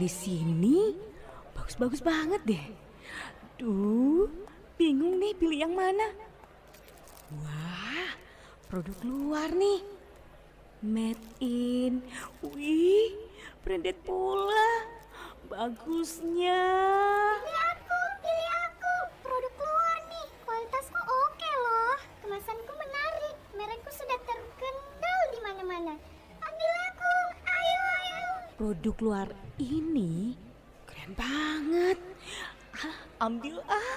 di sini bagus-bagus banget deh. Duh, bingung nih pilih yang mana. Wah, produk luar nih. Made in. Wih, branded pula. Bagusnya. Pilih aku. Produk luar nih. Kualitasku oke loh. Kemasanku menarik. Merekku sudah terkenal di mana-mana. Ambil aku. Ayo. Produk luar ini keren banget. Ambil ah.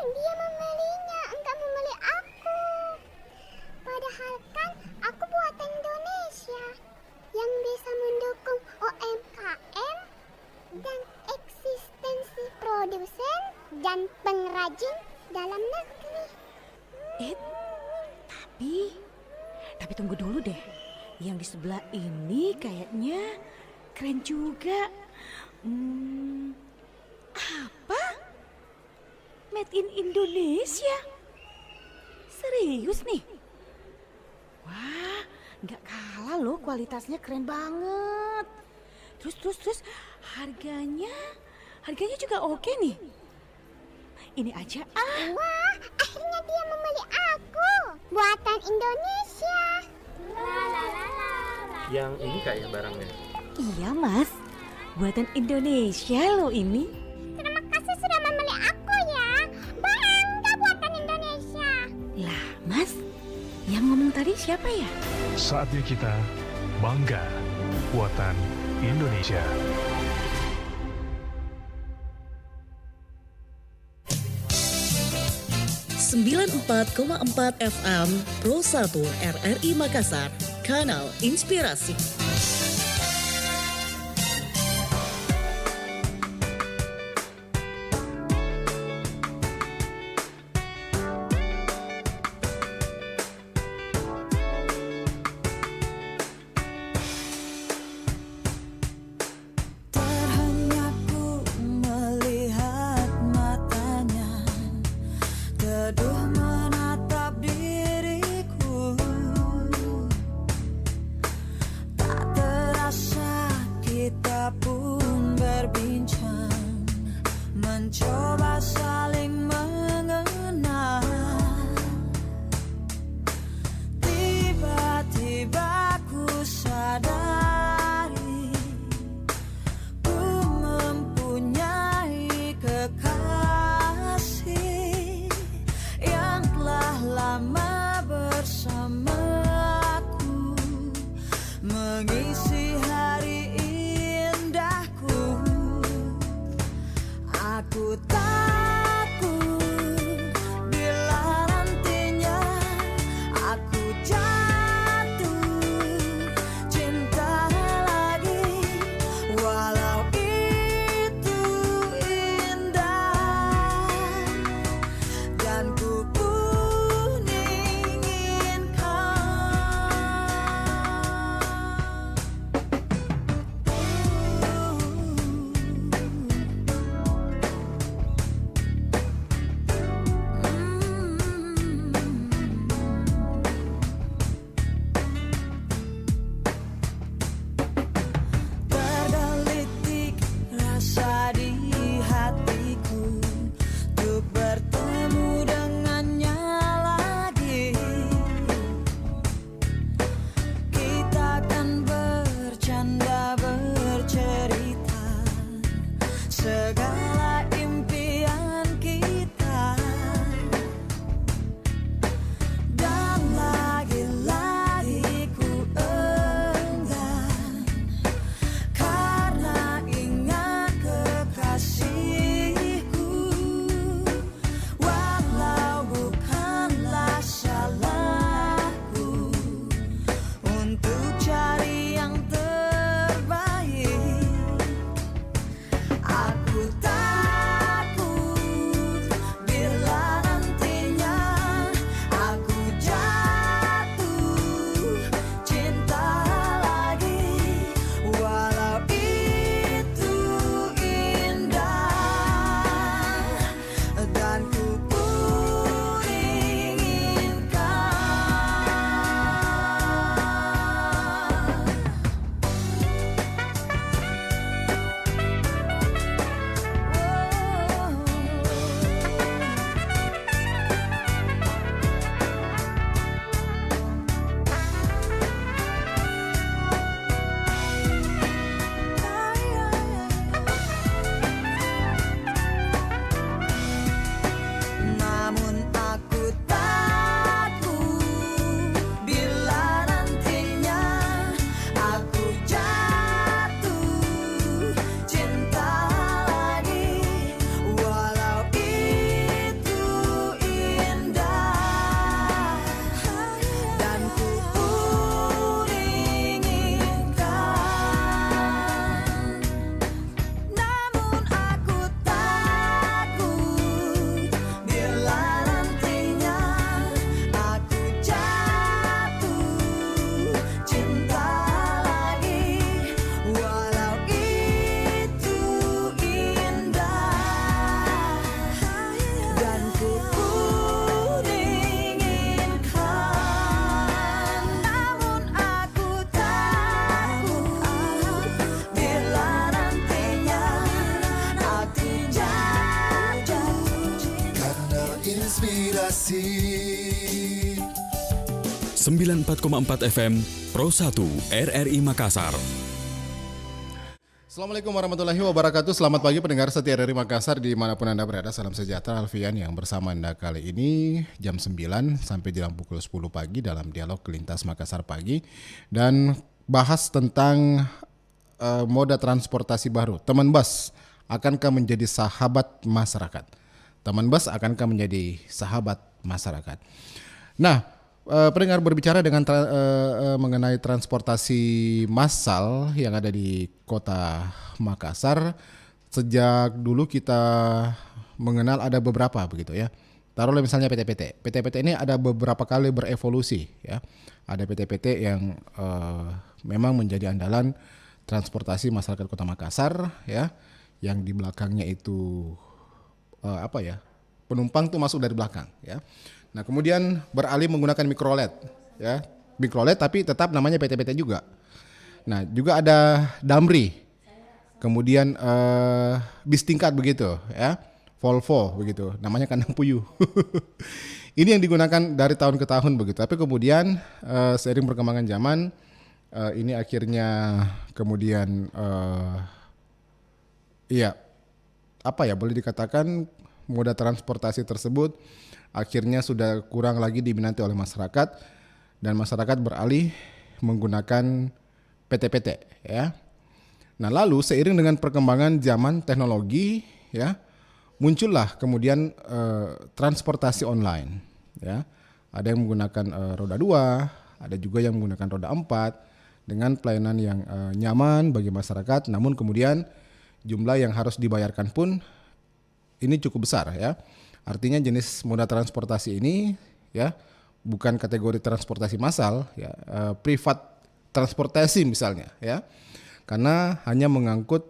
Dia membelinya, enggak membeli aku. Padahal kan aku buatan Indonesia yang bisa mendukung UMKM dan eksistensi produsen dan pengrajin dalam negeri. Tapi tunggu dulu deh. Yang di sebelah ini kayaknya keren juga. Apa? Made in Indonesia? Serius nih? Wah, nggak kalah loh, kualitasnya keren banget. Terus harganya juga oke nih. Ini aja ah. Wah, akhirnya dia membeli aku. Buatan Indonesia. Yang ini kayak barangnya. Iya mas, buatan Indonesia loh ini. Terima kasih sudah membeli aku ya. Bangga buatan Indonesia. Lah mas, yang ngomong tadi siapa ya? Saatnya kita bangga buatan Indonesia. (94,4 FM) Pro 1 RRI Makassar, Kanal Inspirasi. Terhenyak ku melihat matanya, teduh menatap diriku. Tak terasa kita pun berbincang, mencoba saling mengenal. Tiba-tiba ku sadari ku mempunyai kekasih yang telah lama bersamaku, mengisi hari indahku. Aku tak Inspirasi 94,4 FM Pro 1 RRI Makassar. Assalamualaikum warahmatullahi wabarakatuh. Selamat pagi pendengar setia RRI Makassar dimanapun Anda berada. Salam sejahtera, Alfian yang bersama Anda kali ini jam 9 sampai jam pukul 10 pagi dalam dialog Kelintas Makassar Pagi. Dan bahas tentang moda transportasi baru. Teman bus, akankah menjadi sahabat masyarakat? Teman bus akankah menjadi sahabat masyarakat? Nah, pendengar berbicara dengan mengenai transportasi massal yang ada di Kota Makassar. Sejak dulu kita mengenal ada beberapa begitu ya. Taruhlah misalnya PT-PT. PT-PT ini ada beberapa kali berevolusi ya. Ada PT-PT yang memang menjadi andalan transportasi masyarakat Kota Makassar ya. Yang di belakangnya itu penumpang tuh masuk dari belakang ya. Nah, kemudian beralih menggunakan mikrolet ya. Mikrolet tapi tetap namanya PT-PT juga. Nah, juga ada Damri. Kemudian bis tingkat begitu ya. Volvo begitu. Namanya kandang puyuh. Ini yang digunakan dari tahun ke tahun begitu. Tapi kemudian seiring perkembangan zaman ini akhirnya kemudian boleh dikatakan moda transportasi tersebut akhirnya sudah kurang lagi diminati oleh masyarakat dan masyarakat beralih menggunakan PT-PT ya. Nah, lalu seiring dengan perkembangan zaman teknologi ya, muncullah kemudian transportasi online ya. Ada yang menggunakan roda 2, ada juga yang menggunakan roda 4 dengan pelayanan yang nyaman bagi masyarakat, namun kemudian jumlah yang harus dibayarkan pun ini cukup besar ya. Artinya jenis moda transportasi ini ya bukan kategori transportasi massal ya, privat transportasi misalnya ya. Karena hanya mengangkut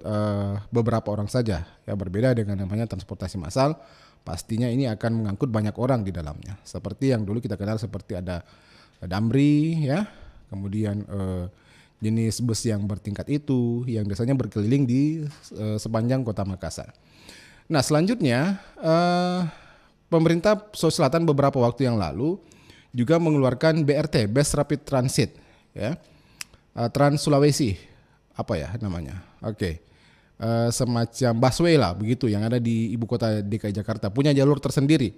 beberapa orang saja ya, berbeda dengan namanya transportasi massal, pastinya ini akan mengangkut banyak orang di dalamnya. Seperti yang dulu kita kenal seperti ada Damri ya. Kemudian jenis bus yang bertingkat itu yang biasanya berkeliling di sepanjang Kota Makassar. Nah, selanjutnya pemerintah Sulawesi Selatan beberapa waktu yang lalu juga mengeluarkan BRT, Bus Rapid Transit, ya, Trans Sulawesi, namanya? Semacam busway lah, begitu, yang ada di ibu kota DKI Jakarta, punya jalur tersendiri.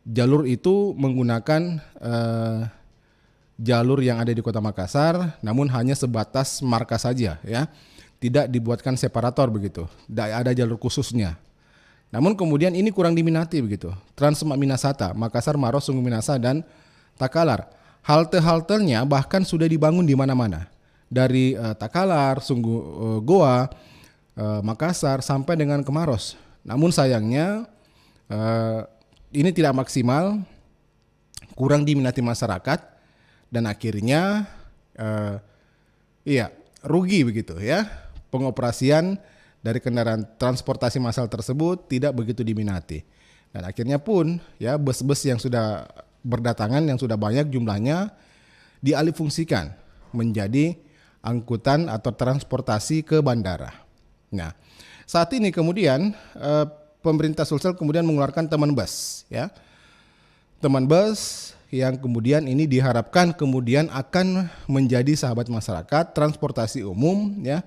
Jalur itu menggunakan jalur yang ada di Kota Makassar, namun hanya sebatas marka saja, ya, tidak dibuatkan separator begitu, ada jalur khususnya. Namun kemudian ini kurang diminati begitu. Trans Minasata, Makassar, Maros, Sungguh Minasa, dan Takalar. Halte-haltenya bahkan sudah dibangun di mana-mana. Dari Takalar, Sungguh Goa, Makassar, sampai dengan ke Maros. Namun sayangnya ini tidak maksimal, kurang diminati masyarakat, dan akhirnya rugi begitu ya. Pengoperasian dari kendaraan transportasi massal tersebut tidak begitu diminati. Dan akhirnya pun ya bus-bus yang sudah berdatangan, yang sudah banyak jumlahnya, dialihfungsikan menjadi angkutan atau transportasi ke bandara. Nah, saat ini kemudian pemerintah Sulsel kemudian mengeluarkan teman bus ya. Teman bus yang kemudian ini diharapkan kemudian akan menjadi sahabat masyarakat, transportasi umum ya,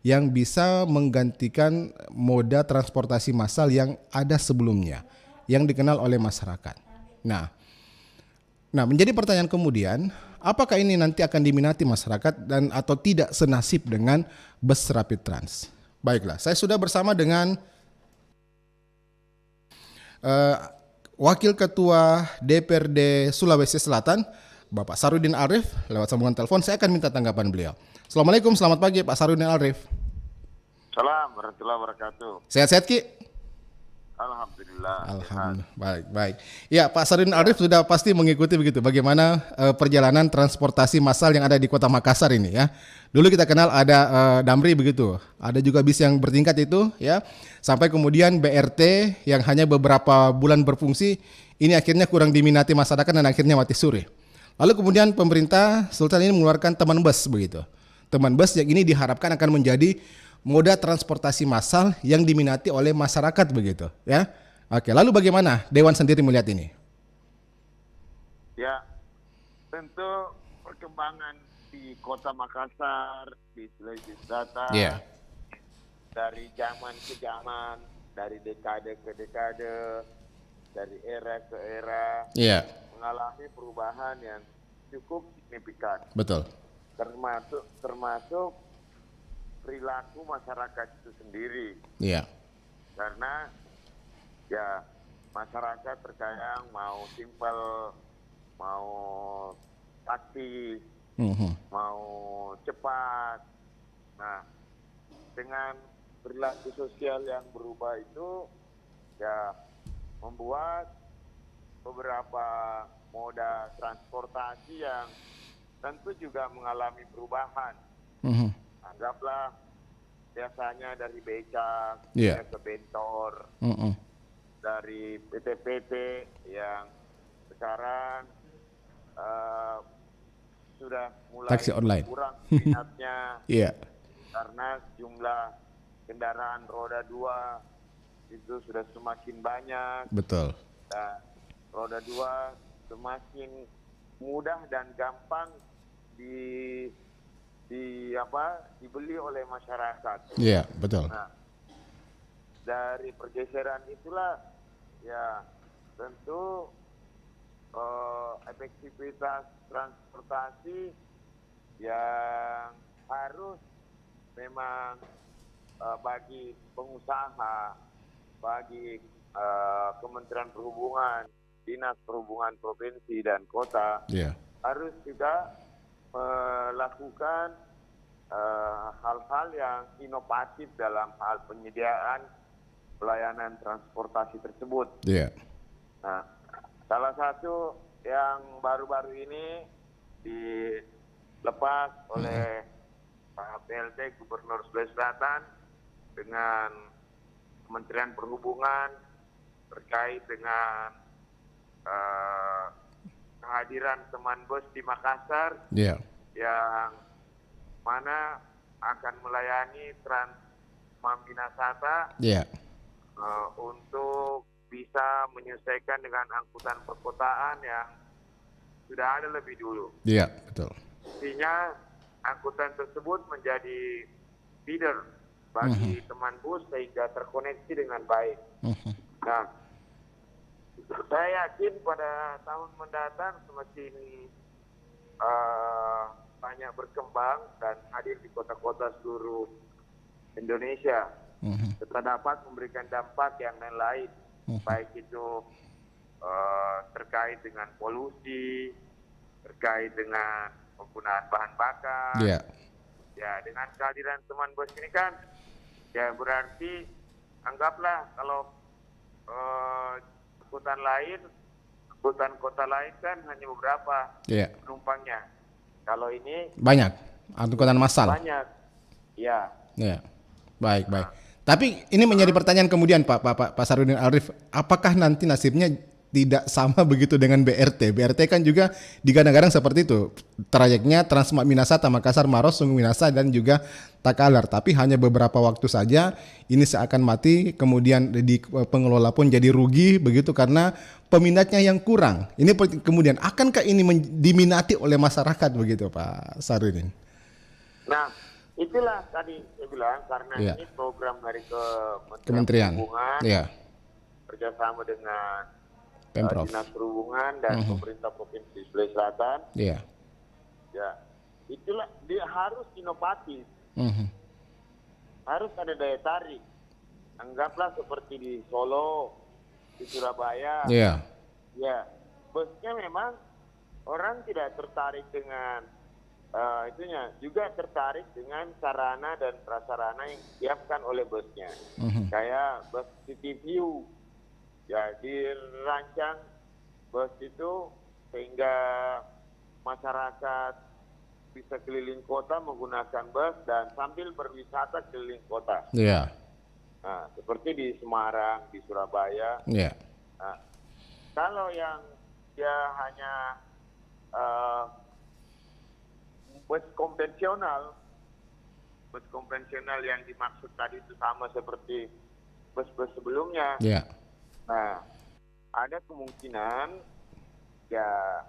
yang bisa menggantikan moda transportasi massal yang ada sebelumnya, yang dikenal oleh masyarakat. Nah, menjadi pertanyaan kemudian, apakah ini nanti akan diminati masyarakat dan atau tidak senasib dengan bus rapid trans? Baiklah, saya sudah bersama dengan Wakil Ketua DPRD Sulawesi Selatan, Bapak Sarudin Arif, lewat sambungan telepon. Saya akan minta tanggapan beliau. Assalamualaikum, selamat pagi Pak Sarudin Arif. Salam warahmatullahi wabarakatuh. Sehat-sehat Ki? Alhamdulillah. Baik. Ya, Pak Sarudin Arif sudah pasti mengikuti begitu bagaimana perjalanan transportasi massal yang ada di Kota Makassar ini ya. Dulu kita kenal ada Damri begitu, ada juga bis yang bertingkat itu ya, sampai kemudian BRT yang hanya beberapa bulan berfungsi, ini akhirnya kurang diminati masyarakat dan akhirnya mati suri. Lalu kemudian pemerintah Sultan ini mengeluarkan teman bus begitu. Teman bus yang ini diharapkan akan menjadi moda transportasi massal yang diminati oleh masyarakat begitu ya. Oke, lalu bagaimana Dewan sendiri melihat ini? Ya, tentu perkembangan di Kota Makassar, di Sulawesi Selatan, Iya. dari zaman ke zaman, dari dekade ke dekade, dari era ke era, Iya, mengalami perubahan yang cukup signifikan. betul. Termasuk perilaku masyarakat itu sendiri. Iya. Karena ya masyarakat terkadang mau simpel, mau taktis, mau cepat. Nah, dengan perilaku sosial yang berubah itu ya membuat beberapa moda transportasi yang tentu juga mengalami perubahan. Anggaplah biasanya dari becak Iya. ke bentor, dari PT-PT yang sekarang sudah mulai Taksi online. kurang minatnya Iya. karena jumlah kendaraan roda 2 itu sudah semakin banyak. Betul. Dan roda 2 semakin mudah dan gampang dibeli oleh masyarakat. Iya, betul. Nah, dari pergeseran itulah ya tentu efektivitas transportasi yang harus memang bagi pengusaha, bagi Kementerian Perhubungan, Dinas Perhubungan Provinsi dan Kota Iya. harus juga melakukan hal-hal yang inovatif dalam hal penyediaan pelayanan transportasi tersebut. Iya. Nah, salah satu yang baru-baru ini dilepas oleh Pak PLT Gubernur Sulawesi Selatan dengan Kementerian Perhubungan terkait dengan kehadiran teman bus di Makassar Iya. yang mana akan melayani Transmaminasata Iya. untuk bisa menyesuaikan dengan angkutan perkotaan yang sudah ada lebih dulu. Iya, betul. Artinya angkutan tersebut menjadi feeder bagi teman bus sehingga terkoneksi dengan baik. Nah, saya yakin pada tahun mendatang semakin banyak berkembang dan hadir di kota-kota seluruh Indonesia. Kita dapat memberikan dampak yang lain, baik itu terkait dengan polusi, terkait dengan penggunaan bahan bakar. Iya. Ya, dengan kehadiran teman bus ini kan, ya berarti anggaplah kalau angkutan kota lain kan hanya beberapa Iya. penumpangnya. Kalau ini Banyak. Angkutan massal. banyak. Ya. Iya. Baik, baik. Tapi ini menjadi pertanyaan kemudian Pak Sarudin Arif, apakah nanti nasibnya tidak sama begitu dengan BRT? BRT kan juga digadang-gadang seperti itu. Trayeknya Transmaminasata, Makassar, Maros, Sungu Minasa dan juga Takalar. Tapi hanya beberapa waktu saja ini seakan mati, kemudian di pengelola pun jadi rugi begitu karena peminatnya yang kurang. Ini kemudian akankah ini diminati oleh masyarakat begitu Pak Sarudin? Nah, itulah tadi saya bilang karena Iya. ini program dari Kementerian. Perhubungan Iya. kerjasama dengan Pemprov. Dinas Perhubungan dan pemerintah Provinsi Sulawesi Selatan. Iya. Ya, itulah dia harus inovatif, harus ada daya tarik. Anggaplah seperti di Solo, di Surabaya. Iya. Ya, busnya memang orang tidak tertarik dengan itunya, juga tertarik dengan sarana dan prasarana yang disiapkan oleh busnya. Kayak bus City View, ya dirancang bus itu sehingga masyarakat bisa keliling kota menggunakan bus dan sambil berwisata keliling kota. Iya. Nah, seperti di Semarang, di Surabaya. Iya. Nah, kalau yang dia hanya bus konvensional yang dimaksud tadi itu sama seperti bus-bus sebelumnya. Iya. Nah, ada kemungkinan ya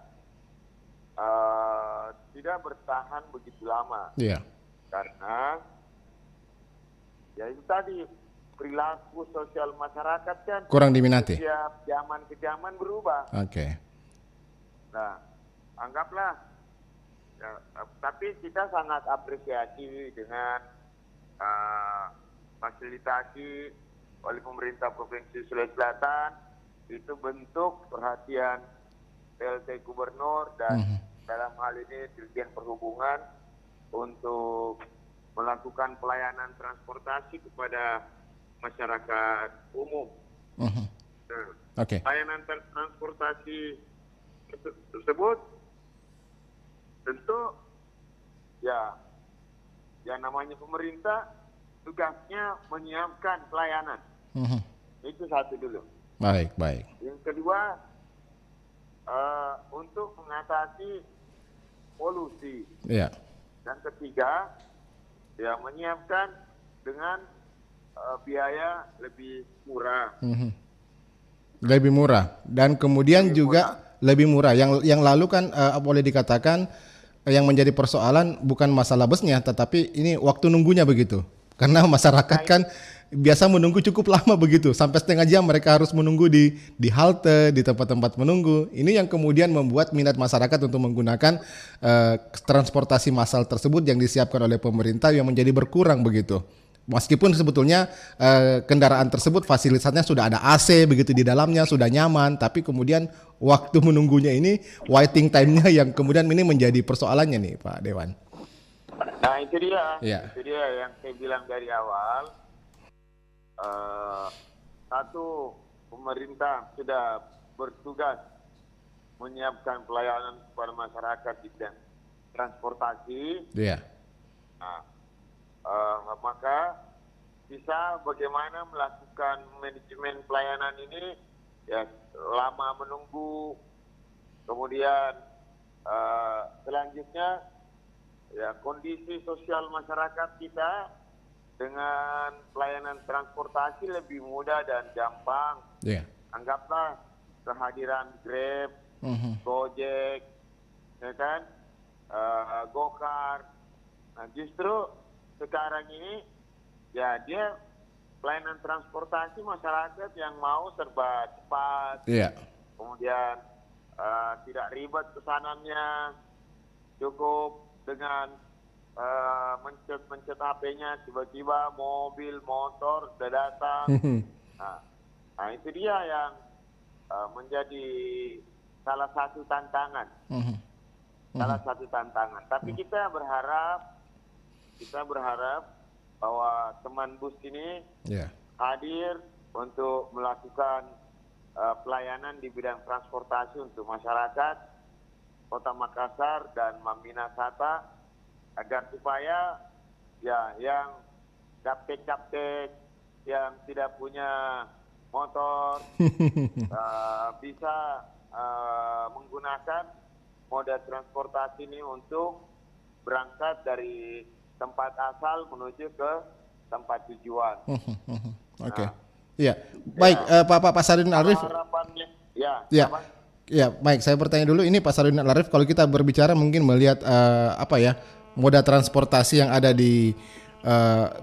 tidak bertahan begitu lama. Iya. Karena ya itu tadi perilaku sosial masyarakat kan Kurang diminati. setiap zaman ke zaman berubah. Oke. Nah, anggaplah ya, tapi kita sangat apresiasi dengan fasilitasi oleh pemerintah Provinsi Sulawesi Selatan, itu bentuk perhatian PLT Gubernur dan dalam hal ini Dirjen Perhubungan untuk melakukan pelayanan transportasi kepada masyarakat umum. Nah, Oke. Pelayanan transportasi tersebut tentu ya namanya pemerintah tugasnya menyiapkan pelayanan. Itu satu dulu. Baik. Yang kedua, untuk mengatasi polusi. Iya. Dan ketiga, ya menyiapkan dengan biaya lebih murah. Lebih murah dan kemudian juga lebih murah. Yang lalu kan boleh dikatakan yang menjadi persoalan bukan masalah busnya, tetapi ini waktu nunggunya begitu. Karena masyarakat kan biasa menunggu cukup lama begitu, sampai setengah jam mereka harus menunggu di halte, di tempat-tempat menunggu. Ini yang kemudian membuat minat masyarakat untuk menggunakan transportasi massal tersebut yang disiapkan oleh pemerintah yang menjadi berkurang begitu. Meskipun sebetulnya kendaraan tersebut fasilitasnya sudah ada AC begitu di dalamnya, sudah nyaman, tapi kemudian waktu menunggunya ini, waiting time-nya yang kemudian ini menjadi persoalannya nih Pak Dewan. Nah itu dia, Iya. itu dia yang saya bilang dari awal. Satu, pemerintah sudah bertugas menyiapkan pelayanan kepada masyarakat di bidang transportasi. Iya. Nah, maka bisa bagaimana melakukan manajemen pelayanan ini ya lama menunggu, kemudian selanjutnya ya kondisi sosial masyarakat kita dengan pelayanan transportasi lebih mudah dan gampang. Iya. Anggaplah kehadiran Grab, Gojek, ya kan, Gokar. Nah justru sekarang ini ya dia pelayanan transportasi masyarakat yang mau serba cepat, Iya. kemudian tidak ribet pesanannya, cukup dengan mencet HP-nya, tiba-tiba mobil, motor sudah datang. Nah itu dia yang menjadi salah satu tantangan. Salah satu tantangan. Tapi kita berharap bahwa teman bus ini hadir untuk melakukan pelayanan di bidang transportasi untuk masyarakat Kota Makassar dan Maminasata, agar supaya ya yang gaptek-gaptek yang tidak punya motor bisa menggunakan moda transportasi ini untuk berangkat dari tempat asal menuju ke tempat tujuan. Oke. Iya. Baik, Pak Sarudin Arif. Harapannya, Ya, baik. Saya bertanya dulu, ini Pak Sarudin Arif, kalau kita berbicara mungkin melihat moda transportasi yang ada di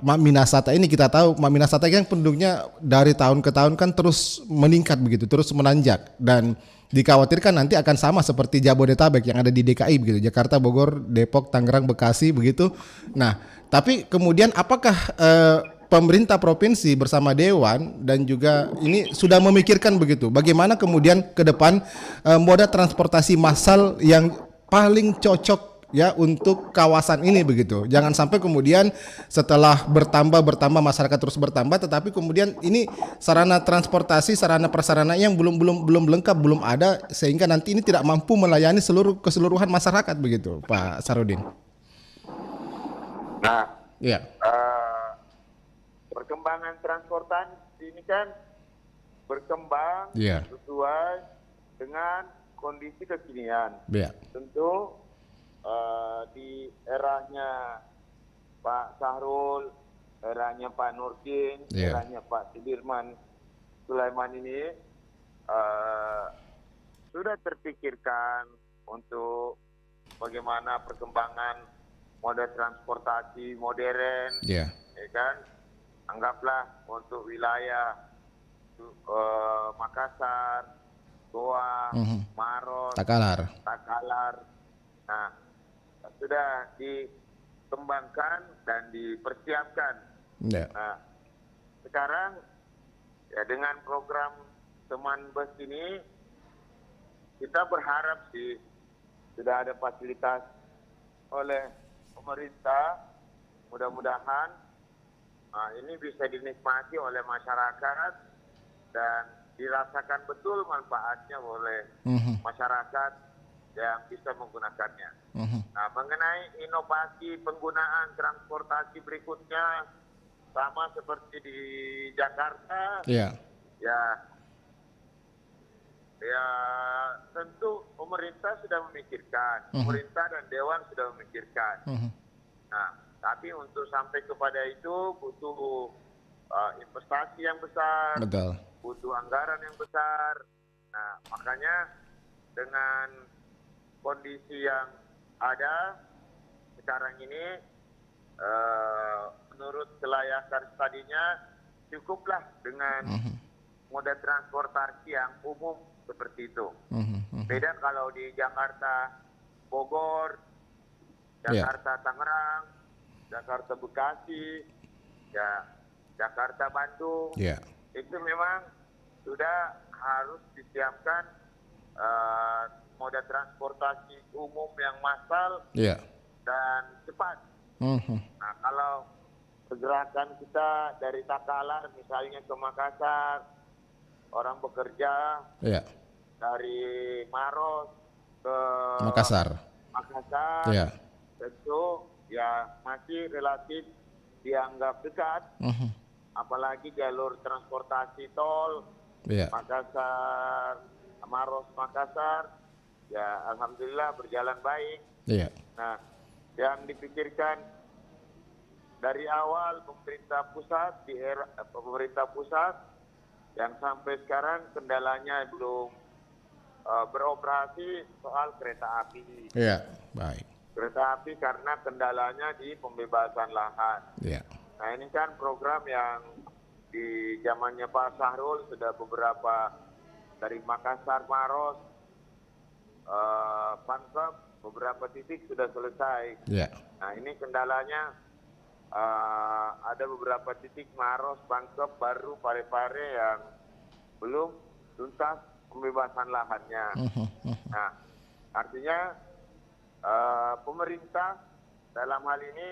Minasata ini, kita tahu Minasata kan penduduknya dari tahun ke tahun kan terus meningkat begitu, terus menanjak, dan dikhawatirkan nanti akan sama seperti Jabodetabek yang ada di DKI begitu, Jakarta, Bogor, Depok, Tangerang, Bekasi begitu. Nah, tapi kemudian apakah pemerintah provinsi bersama Dewan dan juga ini sudah memikirkan begitu, bagaimana kemudian ke depan moda transportasi massal yang paling cocok ya untuk kawasan ini begitu. Jangan sampai kemudian setelah bertambah masyarakat terus bertambah, tetapi kemudian ini sarana transportasi, sarana prasarana yang belum lengkap, belum ada, sehingga nanti ini tidak mampu melayani keseluruhan masyarakat begitu, Pak Sarudin. Nah, ya. Perkembangan transportasi ini kan berkembang sesuai dengan kondisi kekinian. Tentu di eranya Pak Sahrul, eranya Pak Nurdin, eranya Pak Sudirman Sulaiman ini sudah terpikirkan untuk bagaimana perkembangan moda transportasi modern, Ya. ya kan? Anggaplah untuk wilayah Makassar, Goa, Maros, Takalar. Nah, sudah dikembangkan dan dipersiapkan. Ya. Nah, sekarang ya dengan program teman bus ini kita berharap sih sudah ada fasilitas oleh pemerintah, mudah-mudahan ini bisa dinikmati oleh masyarakat dan dirasakan betul manfaatnya oleh masyarakat yang bisa menggunakannya. Nah, mengenai inovasi penggunaan transportasi berikutnya sama seperti di Jakarta, Ya. ya tentu pemerintah sudah memikirkan, pemerintah dan dewan sudah memikirkan. Nah, tapi untuk sampai kepada itu butuh investasi yang besar, Betul. butuh anggaran yang besar. Nah, makanya dengan kondisi yang ada sekarang ini, menurut kelayakan tadinya cukuplah dengan moda transportasi yang umum seperti itu. Beda kalau di Jakarta, Bogor, Jakarta Tangerang, Jakarta Bekasi, ya Jakarta Bandung, Ya. itu memang sudah harus disiapkan moda transportasi umum yang massal Ya. dan cepat. Nah, kalau pergerakan kita dari Takalar misalnya ke Makassar, orang bekerja Ya. dari Maros ke Makassar. Ya. tentu ya masih relatif dianggap dekat, apalagi jalur transportasi tol Ya. Makassar, Maros Makassar, ya alhamdulillah berjalan baik. Iya. Nah, yang dipikirkan dari awal pemerintah pusat di era pemerintah pusat yang sampai sekarang kendalanya belum beroperasi soal kereta api. Iya, baik. Kereta api karena kendalanya di pembebasan lahan. Iya. Nah, ini kan program yang di zamannya Pak Sahrul sudah beberapa dari Makassar, Maros, Pangkep, beberapa titik sudah selesai. Iya. Nah, ini kendalanya ada beberapa titik Maros, Pangkep, baru Parepare yang belum tuntas pembebasan lahannya. Nah, artinya pemerintah dalam hal ini,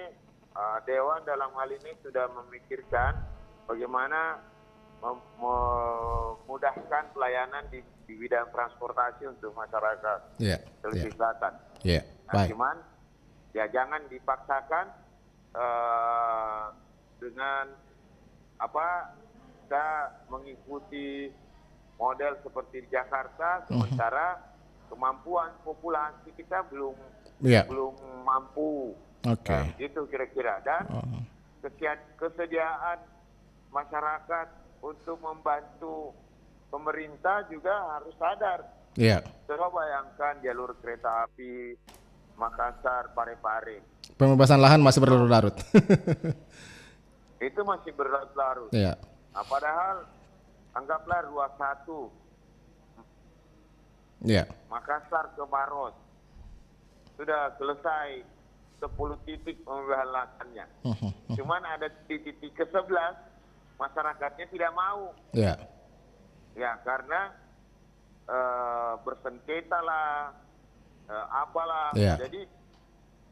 Dewan dalam hal ini sudah memikirkan bagaimana memudahkan pelayanan di bidang transportasi untuk masyarakat Sulawesi Selatan. Iya, Nah, baik. cuman ya jangan dipaksakan dengan kita mengikuti model seperti di Jakarta, sementara kemampuan populasi kita belum mampu. Oke. Nah, itu kira-kira. Dan kesediaan masyarakat untuk membantu pemerintah juga harus sadar. Iya. Coba bayangkan jalur kereta api Makassar, Parepare. Pembebasan lahan masih berlarut-larut. Itu masih berlarut-larut. Iya. Nah, padahal anggaplah ruas 1 Iya. Makassar ke Maros sudah selesai 10 titik pembebasan lahannya. Cuman ada di titik ke-11 masyarakatnya tidak mau. Iya. Ya, karena bersengketa lah, apalah. Iya. Jadi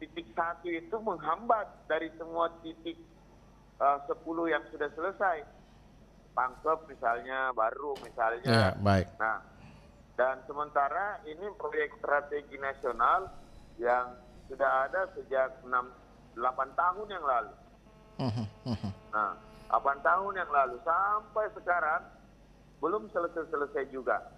titik 1 itu menghambat dari semua titik 10 yang sudah selesai. Pangkep misalnya, baru misalnya. Iya, baik. Nah, dan sementara ini proyek strategi nasional yang sudah ada sejak 8 tahun yang lalu. Nah, 8 tahun yang lalu sampai sekarang belum selesai-selesai juga.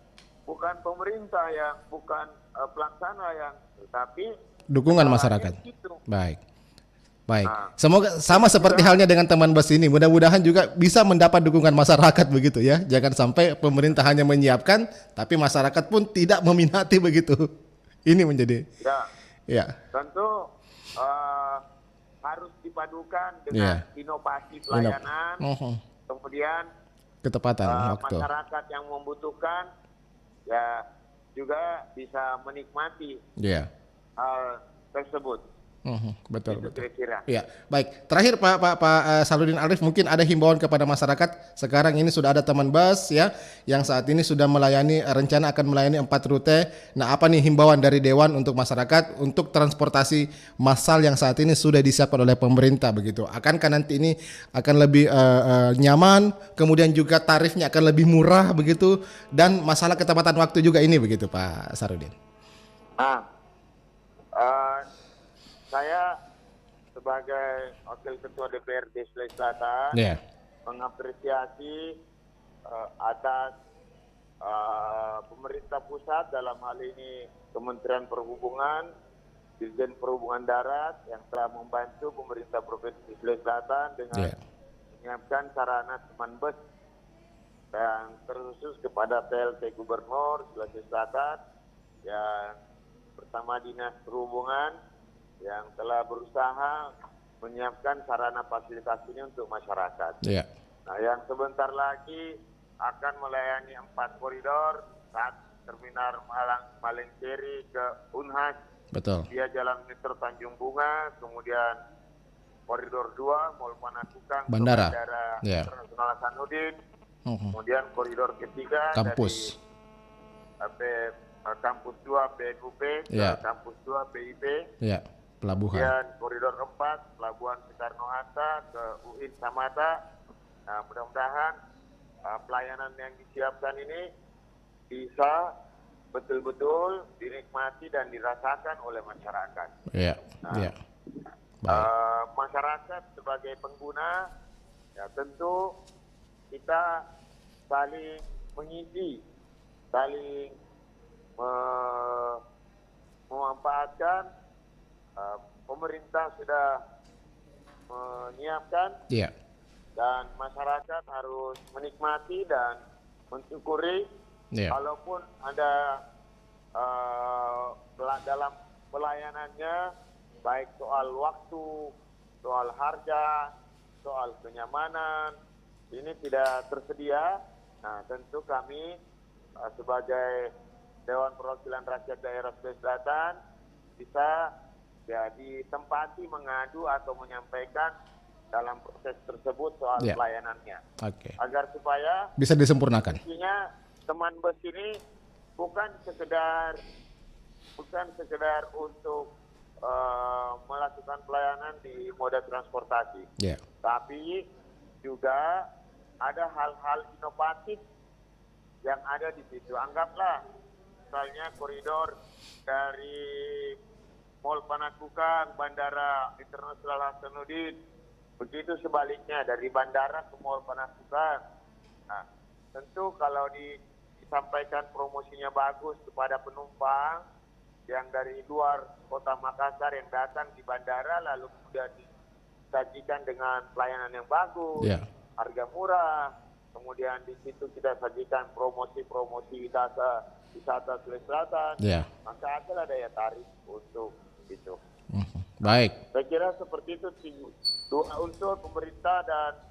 Bukan pemerintah yang, bukan pelaksana yang, tapi Dukungan masyarakat. gitu. Baik. Baik. Nah, Semoga sama seperti halnya dengan teman bus ini. Mudah-mudahan juga bisa mendapat dukungan masyarakat begitu ya. Jangan sampai pemerintah hanya menyiapkan tapi masyarakat pun tidak meminati begitu. Ini menjadi Ya. Ya. Tentu harus dipadukan dengan inovasi pelayanan, kemudian Ketepatan waktu. masyarakat yang membutuhkan ya juga bisa menikmati hal tersebut. Betul. Kira-kira. Ya, baik. Terakhir Pak Saludin Arif, mungkin ada himbauan kepada masyarakat. Sekarang ini sudah ada teman bus ya yang saat ini sudah melayani, rencana akan melayani 4 rute. Nah, apa nih himbauan dari Dewan untuk masyarakat untuk transportasi massal yang saat ini sudah disiapkan oleh pemerintah begitu? Akankah nanti ini akan lebih nyaman, kemudian juga tarifnya akan lebih murah begitu, dan masalah ketepatan waktu juga ini begitu Pak Sarudin? Saya sebagai Wakil Ketua DPRD Sulawesi Selatan mengapresiasi atas pemerintah pusat, dalam hal ini Kementerian Perhubungan, Dirjen Perhubungan Darat yang telah membantu pemerintah Provinsi Sulawesi Selatan dengan menyiapkan sarana teman bus, dan terkhusus kepada PLT Gubernur Sulawesi Selatan yang bersama Dinas Perhubungan yang telah berusaha menyiapkan sarana fasilitas ini untuk masyarakat. Nah, yang sebentar lagi akan melayani 4 koridor, saat terminal Malengkeri ke Unhas, via Jalan Metro Tanjung Bunga, kemudian koridor 2 Mall Panakukang ke Bandara Internasional Hasanuddin, kemudian koridor ketiga kampus dari kampus 2 BNUP ke kampus 2 BIP. Pelabuhan. Kemudian koridor 4 Pelabuhan Soekarno-Hatta ke UIN Samata. Nah, mudah-mudahan pelayanan yang disiapkan ini bisa betul-betul dinikmati dan dirasakan oleh masyarakat. Masyarakat sebagai pengguna, ya tentu kita saling mengisi, saling memanfaatkan. Pemerintah sudah menyiapkan dan masyarakat harus menikmati dan mensyukuri. Walaupun ada dalam pelayanannya, baik soal waktu, soal harga, soal kenyamanan, ini tidak tersedia. Nah, tentu kami sebagai Dewan Perwakilan Rakyat Daerah Sulawesi Selatan bisa ditempati mengadu atau menyampaikan dalam proses tersebut soal pelayanannya, agar supaya bisa disempurnakan. Intinya teman bus ini bukan sekedar untuk melakukan pelayanan di moda transportasi, tapi juga ada hal-hal inovatif yang ada di situ. Anggaplah misalnya koridor dari Mall Panakukang, Bandara Internasional Hasanuddin, begitu sebaliknya dari bandara ke Mall Panakukang. Nah, tentu kalau disampaikan promosinya bagus kepada penumpang yang dari luar kota Makassar yang datang di bandara, lalu kemudian disajikan dengan pelayanan yang bagus, harga murah, kemudian di situ kita sajikan promosi-promosi wisata Sulawesi Selatan, maka adalah daya tarik untuk itu. Baik. Saya kira seperti itu, dua unsur pemerintah dan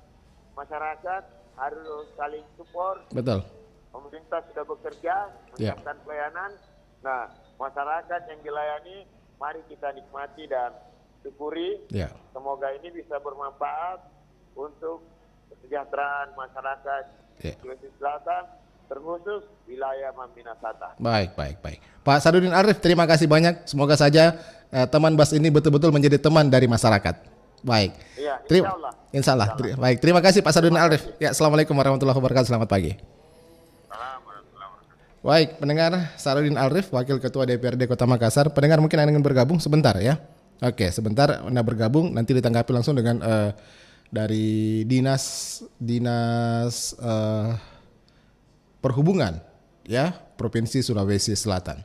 masyarakat harus saling support. Betul. Pemerintah sudah bekerja menyiapkan pelayanan. Nah, masyarakat yang dilayani, mari kita nikmati dan syukuri. Semoga ini bisa bermanfaat untuk kesejahteraan masyarakat Sulawesi Selatan, terkhusus wilayah Mambinasata. Baik. Pak Sarudin Arif, terima kasih banyak. Semoga saja teman bus ini betul-betul menjadi teman dari masyarakat. Baik. Insya Allah. Baik, terima kasih Pak Sarudin Arif. Assalamualaikum warahmatullahi wabarakatuh. Selamat pagi. Baik, pendengar, Sarudin Arif, Wakil Ketua DPRD Kota Makassar. Pendengar mungkin Anda ingin bergabung sebentar ya. Oke, sebentar Anda bergabung, nanti ditanggapi langsung dengan dari dinas Perhubungan ya Provinsi Sulawesi Selatan.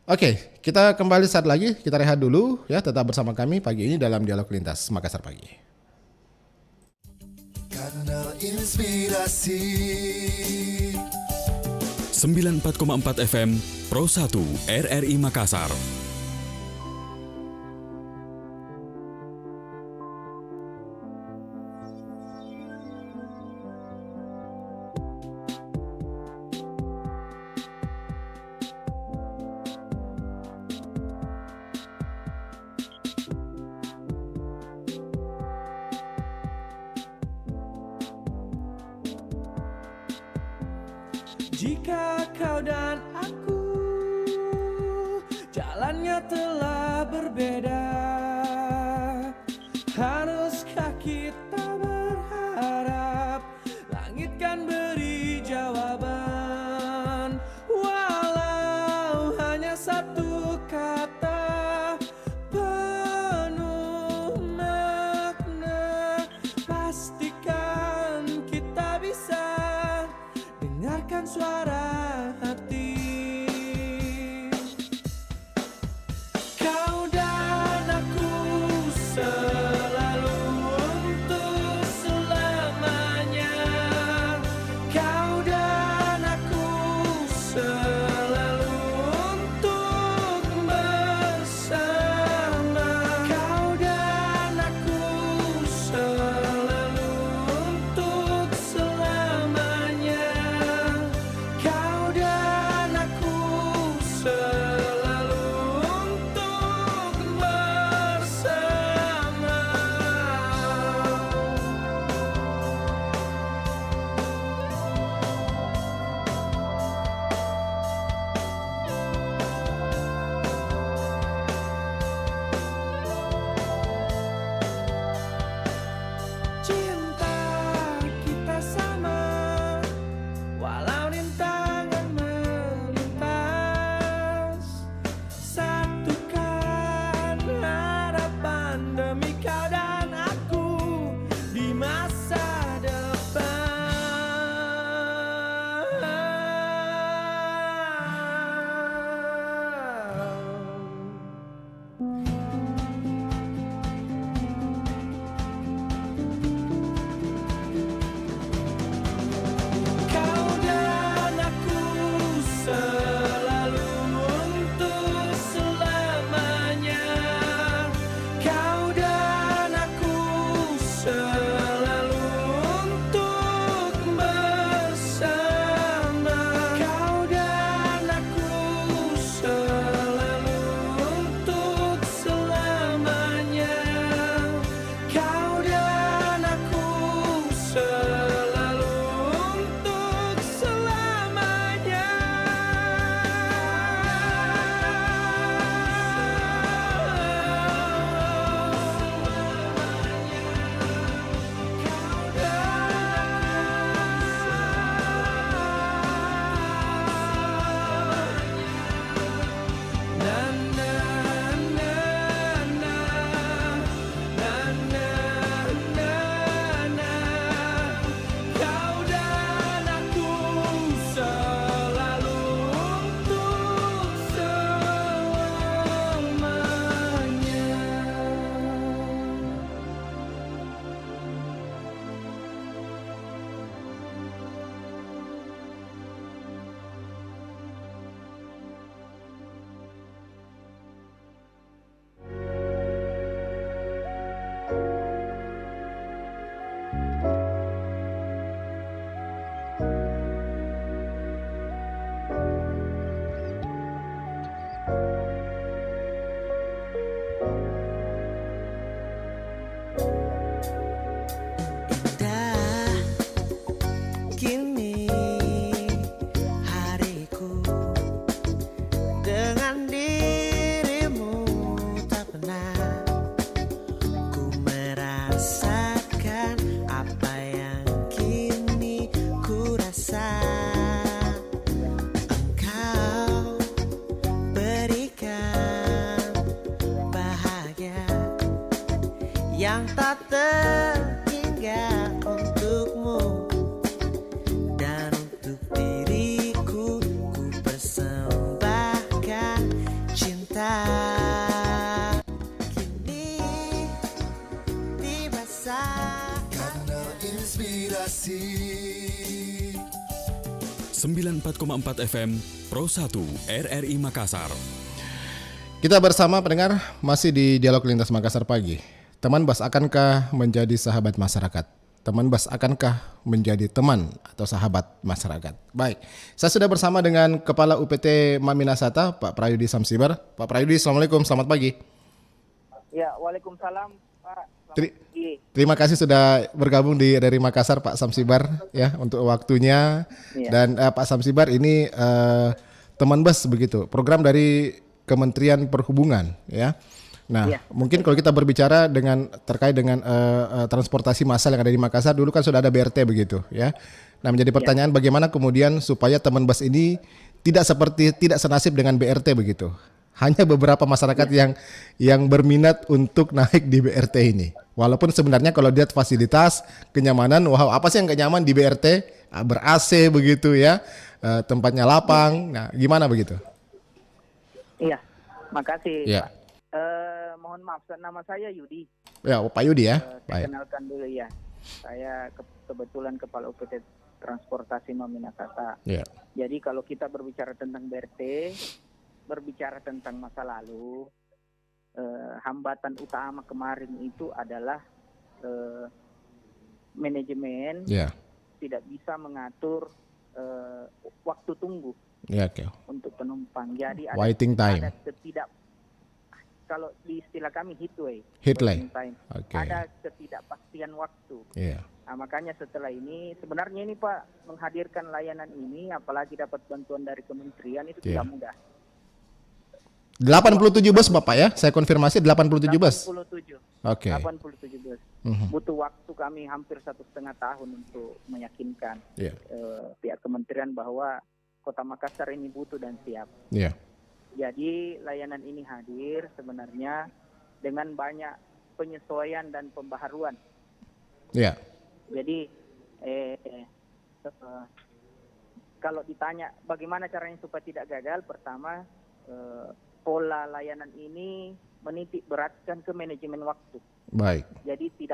Oke, kita kembali saat lagi, kita rehat dulu ya, tetap bersama kami pagi ini dalam Dialog Lintas Makassar Pagi. Kanal Inspirasi 94,4 FM Pro 1 RRI Makassar. Jika kau dan aku jalannya telah berbeda, haruskah kita berharap langit kan beri jawaban? Walau hanya satu kata penuh makna, pastikan kita bisa dengarkan suara hati. Kau dan aku selalu untuk selamanya. Kau dan aku selalu untuk bersama. Kau dan aku selalu untuk selamanya. Kau dan aku selalu untuk bersama. Cinta kita sama, walau rintangan melintas. Satukan harapan demi kau dan aku di masa depan. Kau dan aku selalu untuk selamanya. Kau dan aku selalu untuk bersama. Kau dan aku selalu untuk selamanya. Kau dan aku selalu untuk selamanya. Na na na na, na na na na. Kau dan aku selalu untuk selamanya. Indah kini hariku dengan dirimu, tak pernah ku merasakan apa yang kini ku rasa. Engkau berikan bahagia yang tak terhingga untukmu dan untuk diriku, ku persembahkan cinta. Kini tiba saat Kanal Inspirasi 94,4 FM Pro 1 RRI Makassar. Kita bersama pendengar masih di Dialog Lintas Makassar pagi. Teman Bas akankah menjadi sahabat masyarakat? Teman Bas akankah menjadi teman atau sahabat masyarakat? Baik, saya sudah bersama dengan Kepala UPT Maminasata, Pak Prayudi Samsibar. Pak Prayudi, Assalamualaikum, selamat pagi. Ya, waalaikumsalam Pak. Terima kasih sudah bergabung dari Makassar Pak Samsibar ya untuk waktunya. Dan Pak Samsibar ini teman bus begitu, program dari Kementerian Perhubungan ya. Nah, mungkin kalau kita berbicara terkait dengan transportasi massal yang ada di Makassar, dulu kan sudah ada BRT begitu ya. Nah, menjadi pertanyaan bagaimana kemudian supaya teman bus ini tidak senasib dengan BRT begitu. Hanya beberapa masyarakat yang berminat untuk naik di BRT ini. Walaupun sebenarnya kalau lihat fasilitas, kenyamanan, wow, apa sih yang gak nyaman di BRT? Ber-AC begitu ya, tempatnya lapang. Nah, gimana begitu? Iya, makasih. Ya. Mohon maaf, nama saya Yudi. Ya, Pak Yudi ya. Saya kenalkan dulu ya. Saya kebetulan Kepala UPT Transportasi Maminakata. Ya. Jadi kalau kita berbicara tentang BRT, berbicara tentang masa lalu, hambatan utama kemarin itu adalah manajemen tidak bisa mengatur waktu tunggu untuk penumpang. Jadi ada waiting time. Kalau di istilah kami heat lane. Ada ketidakpastian waktu. Nah, makanya setelah ini sebenarnya ini Pak menghadirkan layanan ini, apalagi dapat bantuan dari kementerian itu tidak mudah. 87 bus Bapak ya, saya konfirmasi 87 bus. 87. Oke. 87 bus. Butuh waktu kami hampir 1,5 tahun untuk meyakinkan pihak kementerian bahwa Kota Makassar ini butuh dan siap. Jadi layanan ini hadir sebenarnya dengan banyak penyesuaian dan pembaharuan. Jadi kalau ditanya bagaimana caranya supaya tidak gagal, pertama pola layanan ini menitik beratkan ke manajemen waktu. Baik. Jadi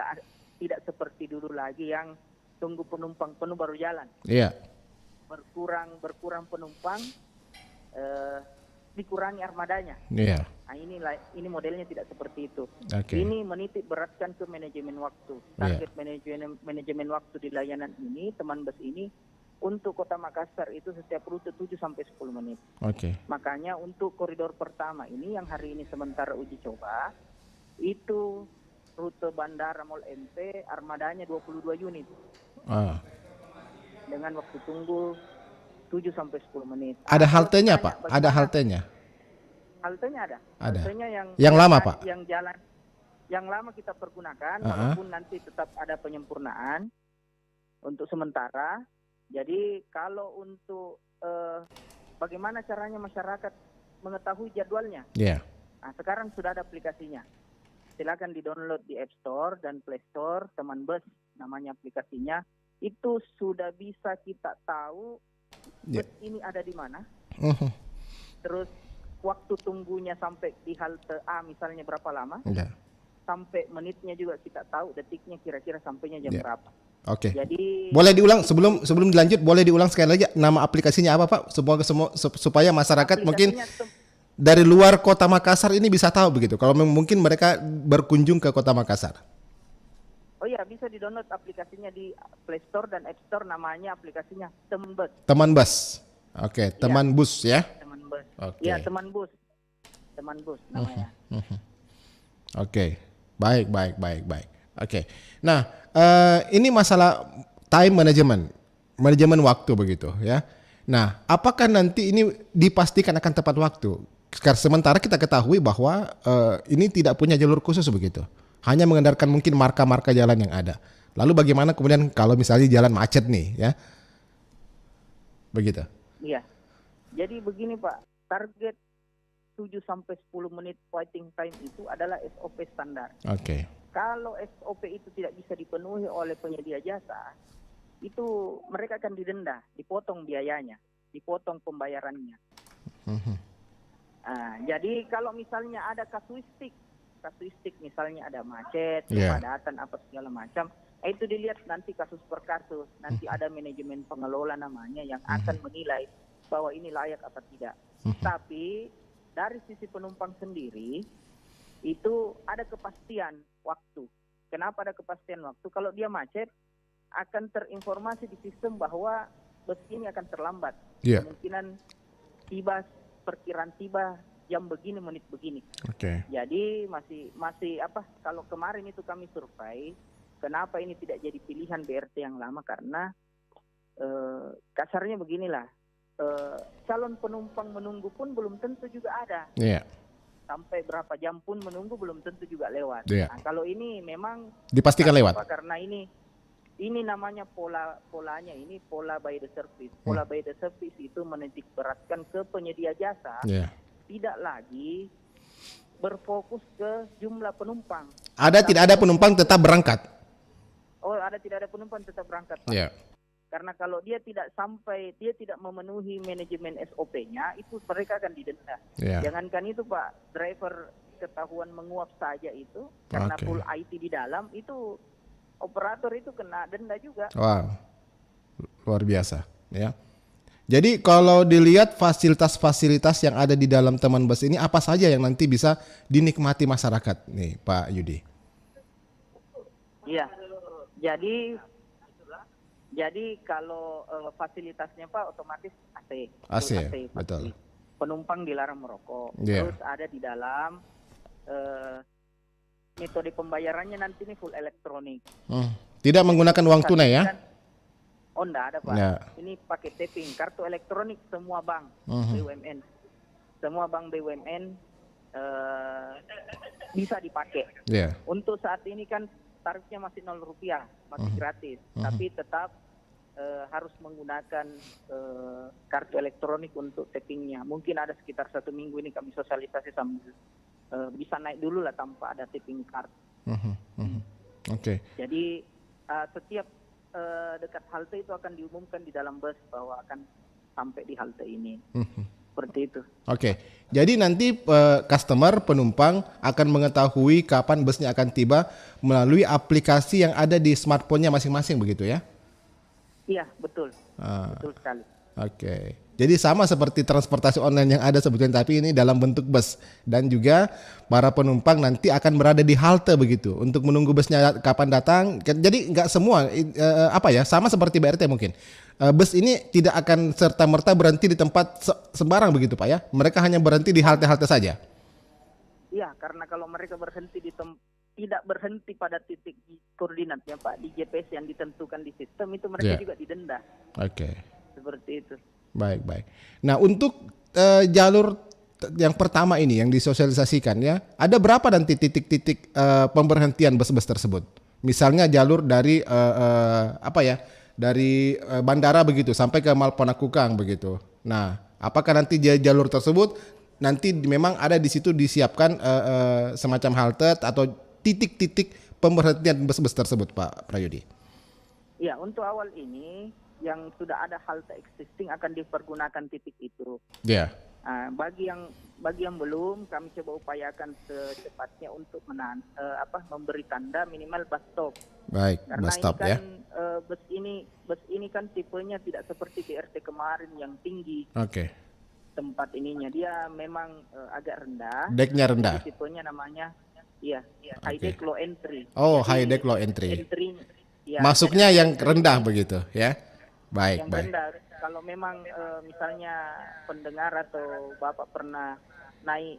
tidak seperti dulu lagi yang tunggu penumpang penuh baru jalan. Berkurang penumpang, dikurangi armadanya. Nah, ini modelnya tidak seperti itu. Ini menitik beratkan ke manajemen waktu. Target manajemen waktu di layanan ini, teman bus ini, untuk Kota Makassar itu setiap rute 7 sampai 10 menit. Makanya untuk koridor pertama ini yang hari ini sementara uji coba, itu rute Bandara Mall MP armadanya 22 unit. Dengan waktu tunggu 7 sampai 10 menit. Ada haltenya Pak? Ada haltenya? Haltenya ada. Haltenya yang lama Pak? Yang lama kita pergunakan, walaupun nanti tetap ada penyempurnaan untuk sementara. Jadi kalau untuk bagaimana caranya masyarakat mengetahui jadwalnya? Nah, sekarang sudah ada aplikasinya. Silakan di-download di App Store dan Play Store, teman bus namanya aplikasinya. Itu sudah bisa kita tahu bus ini ada di mana. Terus waktu tunggunya sampai di halte A misalnya berapa lama. Sampai menitnya juga kita tahu, detiknya kira-kira sampainya jam berapa. Jadi boleh diulang sebelum dilanjut, boleh diulang sekali lagi nama aplikasinya apa Pak? Supaya masyarakat mungkin dari luar Kota Makassar ini bisa tahu begitu. Kalau mungkin mereka berkunjung ke Kota Makassar. Oh iya, bisa di-download aplikasinya di Play Store dan App Store, namanya aplikasinya Teman Bus. Teman Bus. Teman bus ya. Teman bus. Iya, Teman Bus. Teman Bus namanya. Baik. Nah, ini masalah time manajemen waktu begitu ya. Nah, apakah nanti ini dipastikan akan tepat waktu? Sementara kita ketahui bahwa ini tidak punya jalur khusus begitu, hanya mengandalkan mungkin marka-marka jalan yang ada. Lalu bagaimana kemudian kalau misalnya jalan macet nih ya, begitu? Iya. Jadi begini Pak, target 7 sampai 10 menit waiting time itu adalah SOP standar. Kalau SOP itu tidak bisa dipenuhi oleh penyedia jasa, itu mereka akan didenda, dipotong biayanya, dipotong pembayarannya. Jadi kalau misalnya ada kasuistik misalnya ada macet, kepadatan apa segala macam, itu dilihat nanti kasus per kasus, nanti ada manajemen pengelola namanya yang akan menilai bahwa ini layak apa tidak. Tapi dari sisi penumpang sendiri itu ada kepastian waktu. Kenapa ada kepastian waktu? Kalau dia macet, akan terinformasi di sistem bahwa bus ini akan terlambat. Kemungkinan perkiraan tiba jam begini, menit begini. Oke. Jadi masih kalau kemarin itu kami survei, kenapa ini tidak jadi pilihan BRT yang lama, karena kasarnya beginilah, calon penumpang menunggu pun belum tentu juga ada. Iya. Sampai berapa jam pun menunggu belum tentu juga lewat. Iya. Nah, kalau ini memang Dipastikan lewat. karena ini namanya polanya ini pola by the service. Pola by the service itu menitik beratkan ke penyedia jasa. Iya. Tidak lagi berfokus ke jumlah penumpang. Tidak ada penumpang tetap berangkat. Tidak ada penumpang tetap berangkat, Pak. Iya. Karena kalau dia tidak memenuhi manajemen SOP-nya, itu mereka akan didenda. Iya. Jangankan itu, Pak, driver ketahuan menguap saja itu karena Oke. full IT di dalam, itu operator itu kena denda juga. Wow. Luar biasa, ya. Jadi kalau dilihat fasilitas-fasilitas yang ada di dalam teman bus ini apa saja yang nanti bisa dinikmati masyarakat nih, Pak Yudi? Iya. Jadi kalau fasilitasnya, Pak, otomatis AC. AC, pasti. betul. Penumpang dilarang merokok. Iya. Terus ada di dalam metode pembayarannya nanti ini full elektronik. Tidak menggunakan uang tunai ya? Enggak ada, Pak. Ya. Ini pakai tapping, kartu elektronik semua bank BUMN. Semua bank BUMN bisa dipakai. Iya. Untuk saat ini kan tarifnya masih Rp0, masih gratis. Tapi tetap harus menggunakan kartu elektronik untuk tappingnya. Mungkin ada sekitar 1 minggu ini kami sosialisasi sambil bisa naik dulu lah tanpa ada tapping card. Oke. Jadi setiap dekat halte itu akan diumumkan di dalam bus bahwa akan sampai di halte ini. Seperti itu. Oke. Jadi nanti penumpang akan mengetahui kapan busnya akan tiba melalui aplikasi yang ada di smartphone-nya masing-masing begitu ya? Iya, betul. Betul sekali. Oke. Jadi sama seperti transportasi online yang ada sebetulnya, tapi ini dalam bentuk bus, dan juga para penumpang nanti akan berada di halte begitu untuk menunggu busnya kapan datang. Jadi nggak semua sama seperti BRT mungkin. Bus ini tidak akan serta-merta berhenti di tempat sembarang begitu, Pak ya. Mereka hanya berhenti di halte-halte saja. Iya, karena kalau mereka berhenti tidak berhenti pada titik koordinatnya, Pak, di GPS yang ditentukan di sistem, itu mereka juga didenda. Oke. Seperti itu. Baik. Nah, untuk jalur yang pertama ini yang disosialisasikan ya, ada berapa nanti titik-titik pemberhentian bus-bus tersebut? Misalnya jalur dari dari bandara begitu sampai ke Malponakukang begitu. Nah, apakah nanti jalur tersebut nanti memang ada di situ disiapkan semacam halte atau titik-titik pemberhentian bus-bus tersebut, Pak Prayudi? Ya, untuk awal ini yang sudah ada halte existing akan dipergunakan titik itu. Ya. Nah, bagi yang belum, kami coba upayakan secepatnya untuk memberi tanda minimal bus stop. Baik, karena bus stop ini kan, ya. bus ini kan tipenya tidak seperti BRT kemarin yang tinggi. Oke. Tempat ininya dia memang agak rendah. Decknya rendah. Jadi tipenya namanya high deck low entry. Oh, jadi, high deck low entry. Ya, masuknya yang rendah begitu ya. Baik, yang baik. rendah. Kalau memang misalnya pendengar atau Bapak pernah naik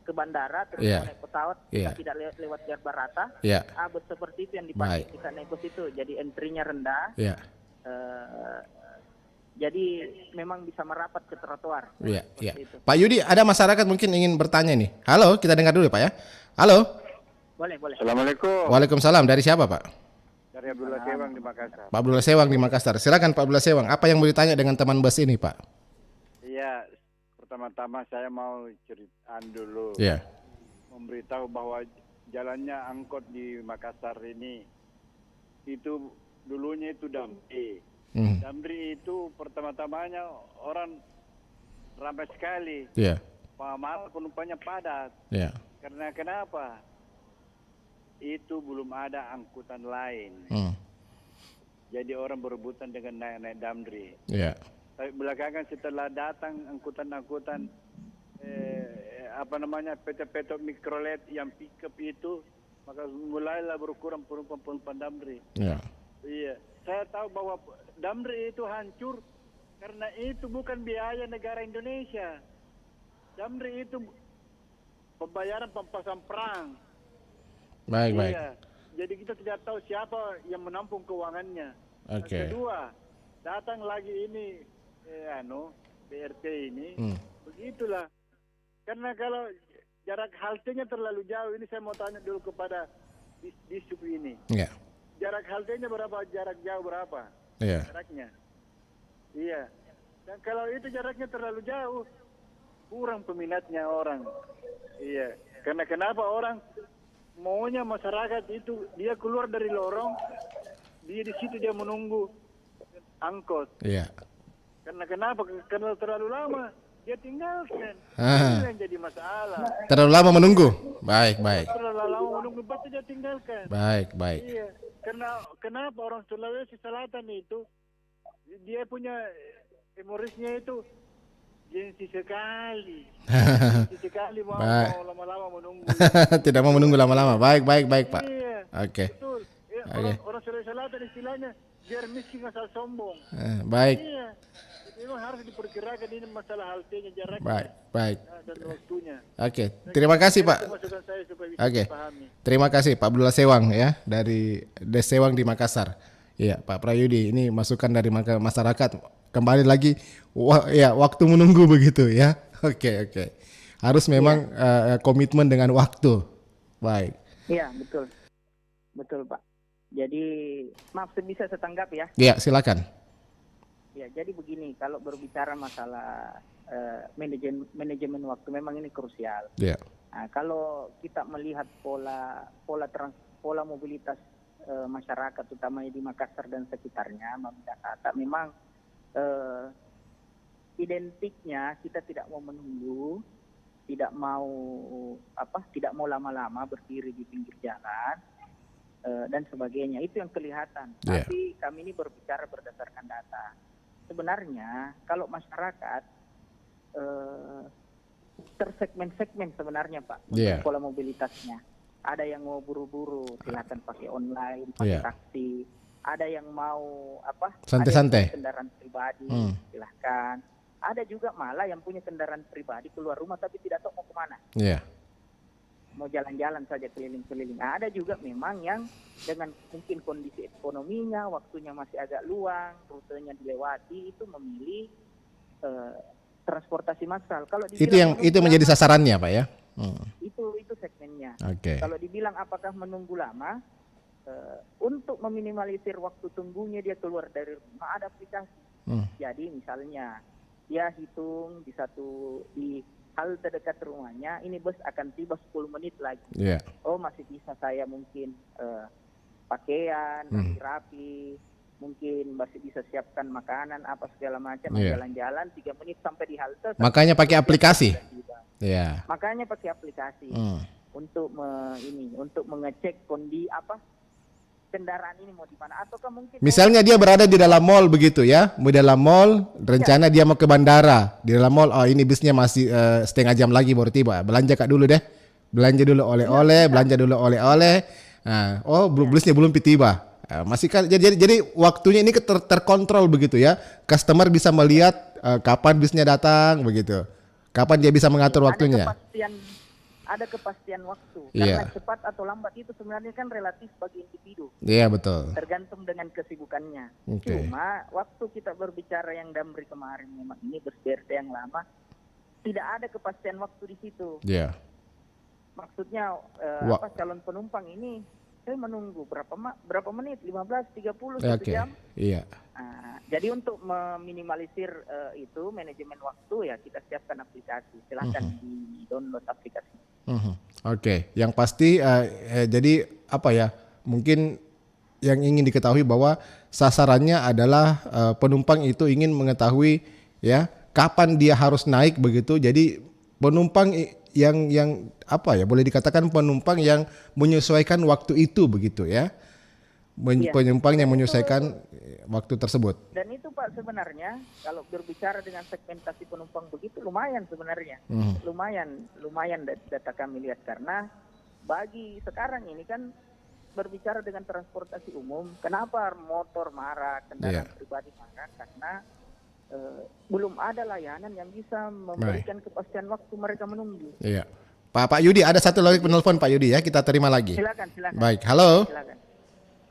ke bandara terus naik pesawat tidak lewat Jakarta Rata, bus seperti itu yang dipakai kita naik bus itu, jadi entry-nya rendah. Jadi memang bisa merapat ke trotoar. Iya. Pak Yudi, ada masyarakat mungkin ingin bertanya nih. Halo, kita dengar dulu Pak ya. Halo. Boleh. Assalamualaikum. Waalaikumsalam. Dari siapa Pak? Dari Abdullah Sewang di Makassar. Pak Abdullah Sewang di Makassar. Silakan Pak Abdullah Sewang. Apa yang mau ditanya dengan teman bus ini, Pak? Iya, pertama-tama saya mau ceritaan dulu. Iya. Memberitahu bahwa jalannya angkot di Makassar ini itu dulunya itu Damri. Damri itu pertama-tamanya orang ramai sekali. Iya. Malah penumpangnya padat. Iya. Karena kenapa? Itu belum ada angkutan lain. Jadi orang berebutan dengan naik Damri. Iya. Tapi belakangan setelah datang angkutan-angkutan PT-PT mikrolet yang pickup itu, maka mulailah berkurang penumpang Damri. Iya. Iya. Saya tahu bahwa Damri itu hancur karena itu bukan biaya negara Indonesia. Jamri itu pembayaran pampasan perang. Baik. Iya. Jadi kita tidak tahu siapa yang menampung keuangannya. Oke. Kedua, datang lagi ini BRT ini, begitulah. Karena kalau jarak haltenya terlalu jauh, ini saya mau tanya dulu kepada Disub ini. Iya. Jarak haltenya berapa? Jarak jauh berapa? Iya. Jaraknya. Iya. Dan kalau itu jaraknya terlalu jauh, kurang peminatnya orang. Iya. Karena kenapa orang maunya masyarakat itu dia keluar dari lorong, dia di situ dia menunggu angkot. Iya. Karena kenapa? Karena terlalu lama dia tinggalkan. Ah. Itu yang jadi masalah. Terlalu lama menunggu. Baik. Terlalu lama menunggu pasti dia tinggalkan. Baik. Iya. Karena kenapa orang Sulawesi Selatan itu dia punya humorisnya itu gengsi sekali. Gengsi sekali mau lama-lama menunggu. Tidak mau menunggu lama-lama. Baik, Pak. Iya. Oke. Betul. Ya, Oke. Orang Sulawesi Selatan istilahnya biar miskin asal sombong. Baik. Iya. Memang harus diperkirakan ini masalah haltenya, jaraknya. Baik. Dan waktunya. Oke. Terima kasih, Pak. Itu masukan saya supaya bisa Oke. dipahami. Terima kasih Pak Abdullah Sewang ya dari Des Sewang di Makassar. Iya, Pak Prayudi, ini masukan dari masyarakat. Kembali lagi waktu menunggu begitu ya. Oke. Harus memang komitmen dengan waktu. Baik. Iya, betul. Betul, Pak. Jadi, maaf bisa saya tanggap ya. Iya, silakan. Ya, jadi begini, kalau berbicara masalah manajemen waktu memang ini krusial. Iya. Nah, kalau kita melihat pola mobilitas masyarakat, utamanya di Makassar dan sekitarnya, Jakarta, memang identiknya kita tidak mau menunggu, tidak mau lama-lama berdiri di pinggir jalan dan sebagainya. Itu yang kelihatan. Yeah. Tapi kami ini berbicara berdasarkan data. Sebenarnya kalau masyarakat tersegmen-segmen sebenarnya Pak, Yeah. pola mobilitasnya. Ada yang mau buru-buru, silakan pakai online, pakai Yeah. taksi. Ada yang mau Santai-santai. ada yang punya kendaraan pribadi, silahkan. Ada juga malah yang punya kendaraan pribadi keluar rumah tapi tidak tahu mau kemana. Iya. Mau jalan-jalan saja keliling-keliling. Nah, ada juga memang yang dengan mungkin kondisi ekonominya, waktunya masih agak luang, rutenya dilewati, itu memilih transportasi massal. Kalau Itu menjadi sasarannya, Pak ya. Itu segmennya. Oke. Kalau dibilang apakah menunggu lama, untuk meminimalisir waktu tunggunya dia keluar dari rumah ada aplikasi. Jadi misalnya dia hitung di halte dekat rumahnya, ini bus akan tiba 10 menit lagi. Yeah. Oh, masih bisa saya mungkin pakaian, rapi, mungkin masih bisa siapkan makanan apa segala macam, jalan-jalan 3 menit sampai di halte. Makanya pakai aplikasi. Iya. Makanya pakai aplikasi untuk untuk mengecek kondisi kendaraan ini mau di mana, ataukah mungkin Misalnya dia berada di dalam mall begitu ya, di dalam mall, rencana dia mau ke bandara, di dalam mall, ini bisnya masih setengah jam lagi baru tiba, belanja dulu deh, belanja dulu oleh-oleh, nah, bisnya belum tiba, masih kan, jadi waktunya ini terkontrol begitu ya, customer bisa melihat kapan bisnya datang begitu, kapan dia bisa mengatur waktunya. Ada kepastian waktu. Karena cepat atau lambat itu sebenarnya kan relatif bagi individu. Iya, betul. Tergantung dengan kesibukannya. Cuma waktu kita berbicara yang Damri kemarin memang ini BRT yang lama, tidak ada kepastian waktu di situ. Iya. Maksudnya calon penumpang ini saya menunggu berapa menit? 15, 30, 1 jam. Iya. Jadi untuk meminimalisir itu manajemen waktu ya kita siapkan aplikasi. Silahkan di-download aplikasi. Oke. Yang pasti jadi mungkin yang ingin diketahui bahwa sasarannya adalah penumpang itu ingin mengetahui ya kapan dia harus naik begitu. Jadi penumpang yang boleh dikatakan penumpang yang menyesuaikan waktu itu begitu ya. Penumpang yang menyesuaikan waktu tersebut. Dan itu Pak sebenarnya kalau berbicara dengan segmentasi penumpang begitu lumayan sebenarnya. Lumayan data kami lihat, karena bagi sekarang ini kan berbicara dengan transportasi umum, kenapa motor marah, kendaraan pribadi marah? Karena belum ada layanan yang bisa memberikan kepastian waktu mereka menunggu. Iya. Pak Yudi, ada satu lagi penelpon Pak Yudi ya, kita terima lagi. Silakan. Baik, halo. Silakan.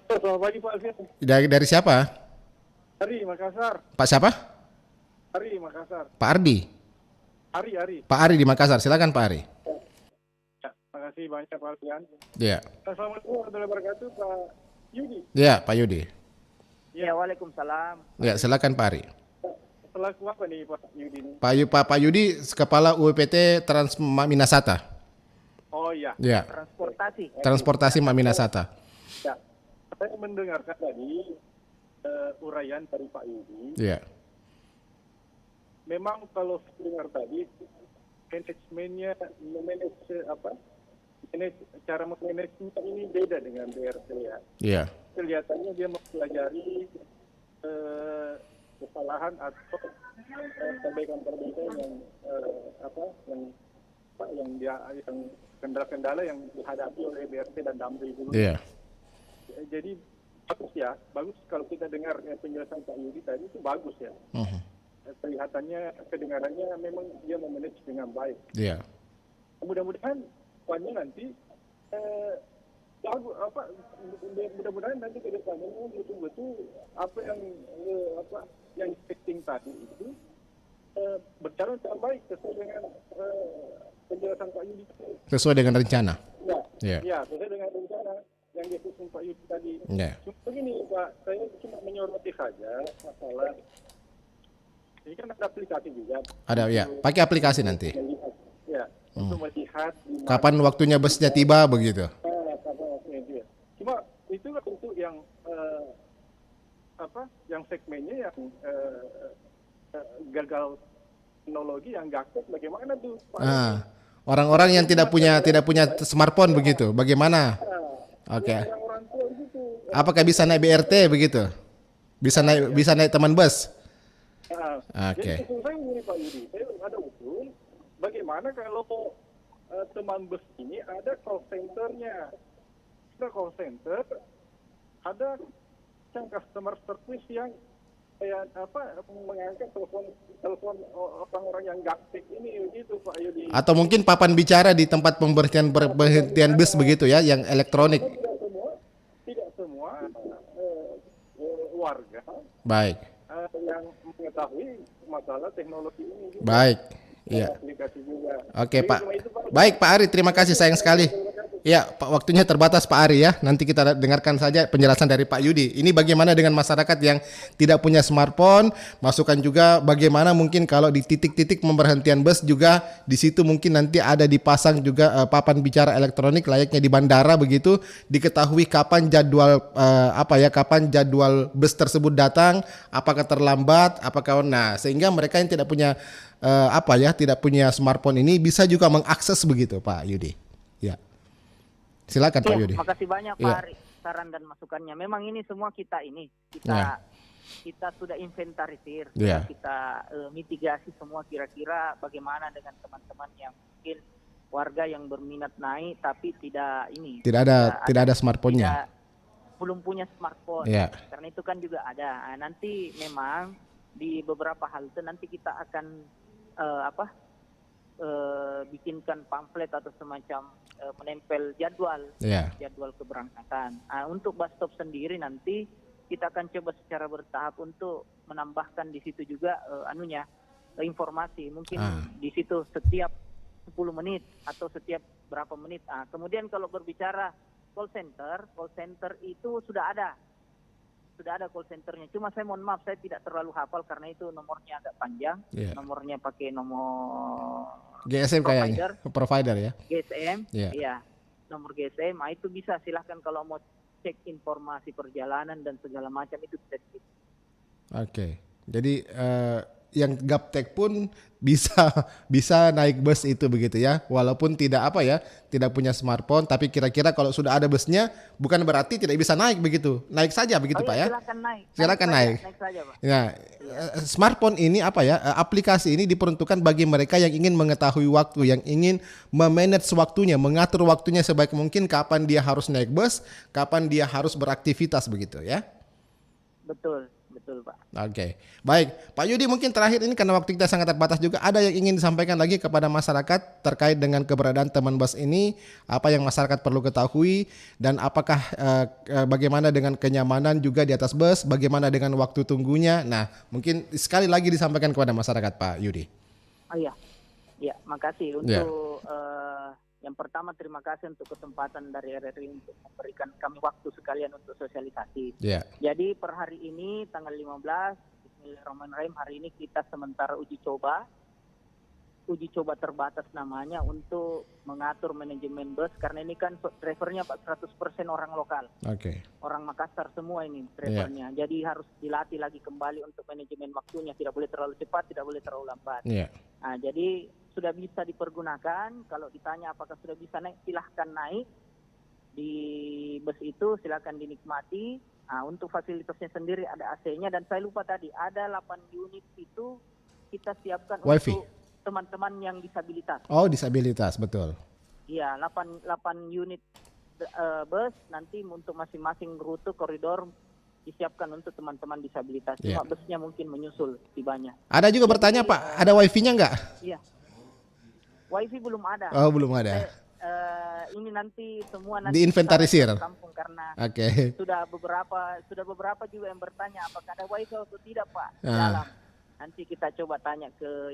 Selamat pagi Pak Alfian. Dari siapa? Hari Makassar. Pak siapa? Hari Makassar. Pak Ardi. Hari. Pak Ari di Makassar, silakan Pak Ari. Ya, makasih banyak Pak Alfian. Iya. Assalamualaikum warahmatullahi wabarakatuh Pak Yudi. Iya, Pak Yudi. Ya, waalaikumsalam. Ya, silakan Pak Ari. Selaku apa nih Pak Yudi? Pak Yudi, Kepala UPT Trans Minasata. Oh iya. Ya. Transportasi Minasata. Ya. Saya mendengarkan tadi uraian dari Pak Yudi. Iya. Memang kalau dengar tadi manajemennya cara memanajenya ini beda dengan BRT ya. Iya. Kelihatannya dia mempelajari kesalahan atau perbaikan-perbaikan yang kendala-kendala yang dihadapi oleh BRT dan Damri dulu. Iya. Jadi bagus kalau kita dengar penjelasan Pak Yudi tadi itu bagus ya. Kelihatannya kedengarannya memang dia memanage dengan baik. Iya. Mudah-mudahan nanti mudah-mudahan nanti ke depannya betul-betul apa yang expecting tadi itu berjalan dengan baik sesuai dengan penjelasan Pak Yudi. Sesuai dengan rencana. Ya, sesuai dengan rencana yang disusun Pak Yudi tadi. Cuma begini Pak, saya cuma menyoroti saja masalah ini kan ada aplikasi juga. Ada ya, pakai aplikasi nanti. Ya, untuk melihat kapan waktunya busnya tiba begitu. Kapan waktunya tiba. Cuma itu kan untuk yang yang segmennya yang gagal teknologi yang gakut bagaimana tuh Pak? Orang-orang yang tidak punya smartphone begitu, bagaimana? Oke. Apakah bisa naik BRT begitu? Bisa naik teman bus? Jadi saya ini Pak Yudi, saya ada usul bagaimana kalau teman bus ini ada call center-nya. Ada call center, ada yang customer service yang mengangkat telepon orang-orang yang gaptek ini begitu Pak Yudi. Atau mungkin papan bicara di tempat pemberhentian bus begitu ya, yang elektronik. Tidak semua warga. Baik. Yang mengetahui masalah teknologi ini. Baik. Iya. Aplikasi juga. Oke, Pak. Baik, Pak Ari, terima kasih sayang sekali. Ya, Pak, waktunya terbatas Pak Ari ya. Nanti kita dengarkan saja penjelasan dari Pak Yudi. Ini bagaimana dengan masyarakat yang tidak punya smartphone, masukan juga bagaimana mungkin kalau di titik-titik pemberhentian bus juga di situ mungkin nanti ada dipasang juga papan bicara elektronik layaknya di bandara begitu, diketahui kapan jadwal kapan jadwal bus tersebut datang, apakah terlambat, sehingga mereka yang tidak punya tidak punya smartphone ini bisa juga mengakses begitu Pak Yudi. Ya. Silakan Pak Yudi. Makasih banyak Pak Ari saran dan masukannya. Memang ini semua kita sudah inventarisir, kita mitigasi semua kira-kira bagaimana dengan teman-teman yang mungkin warga yang berminat naik tapi tidak ada smartphone-nya. Belum punya smartphone. Karena itu kan juga ada. Nanti memang di beberapa halte nanti kita akan bikinkan pamflet atau semacam menempel jadwal keberangkatan. Untuk bus stop sendiri nanti kita akan coba secara bertahap untuk menambahkan di situ juga informasi. Mungkin di situ setiap 10 menit atau setiap berapa menit. Kemudian kalau berbicara call center itu sudah ada call centernya. Cuma saya mohon maaf, saya tidak terlalu hafal karena itu nomornya agak panjang. Nomornya pakai nomor GSM kayaknya, provider ya. GSM, iya. Nomor GSM, itu bisa silahkan kalau mau cek informasi perjalanan dan segala macam itu bisa. Oke. Jadi yang gaptek pun bisa naik bus itu begitu ya, walaupun tidak punya smartphone, tapi kira-kira kalau sudah ada busnya bukan berarti tidak bisa naik begitu, naik saja begitu Pak ya. Silakan naik saja, Pak. Smartphone ini aplikasi ini diperuntukkan bagi mereka yang ingin mengetahui waktu, yang ingin memanage waktunya, mengatur waktunya sebaik mungkin, kapan dia harus naik bus, kapan dia harus beraktivitas begitu ya. Betul. Betul, Pak. Oke, baik Pak Yudi, mungkin terakhir ini karena waktu kita sangat terbatas juga, ada yang ingin disampaikan lagi kepada masyarakat terkait dengan keberadaan teman bus ini, apa yang masyarakat perlu ketahui, dan apakah bagaimana dengan kenyamanan juga di atas bus, bagaimana dengan waktu tunggunya. Nah, mungkin sekali lagi disampaikan kepada masyarakat, Pak Yudi. Oh iya, ya, makasih untuk yang pertama, terima kasih untuk kesempatan dari RRI untuk memberikan kami waktu sekalian untuk sosialisasi. Jadi per hari ini tanggal 15 Bismillahirrahmanirrahim, hari ini kita sementara uji coba terbatas namanya untuk mengatur manajemen bus, karena ini kan drivernya 100% orang lokal. Orang Makassar semua ini drivernya. Jadi harus dilatih lagi kembali untuk manajemen waktunya, tidak boleh terlalu cepat, tidak boleh terlalu lambat. Nah, jadi sudah bisa dipergunakan. Kalau ditanya apakah sudah bisa naik, silahkan naik di bus itu, silahkan dinikmati. Nah, untuk fasilitasnya sendiri ada AC-nya, dan saya lupa tadi ada 8 unit itu kita siapkan Wifi untuk teman-teman yang disabilitas. Oh, disabilitas, betul. Iya, 8 unit bus nanti untuk masing-masing rute koridor disiapkan untuk teman-teman disabilitas. Cuma busnya mungkin menyusul tibanya. Ada juga bertanya, Pak, ada wifi-nya nggak? Iya. Wifi belum ada. Oh, belum ada. Ini nanti semua nanti diinventarisir. Kampung, karena sudah beberapa juga yang bertanya apakah ada wifi atau tidak, Pak. Dalam nanti kita coba tanya ke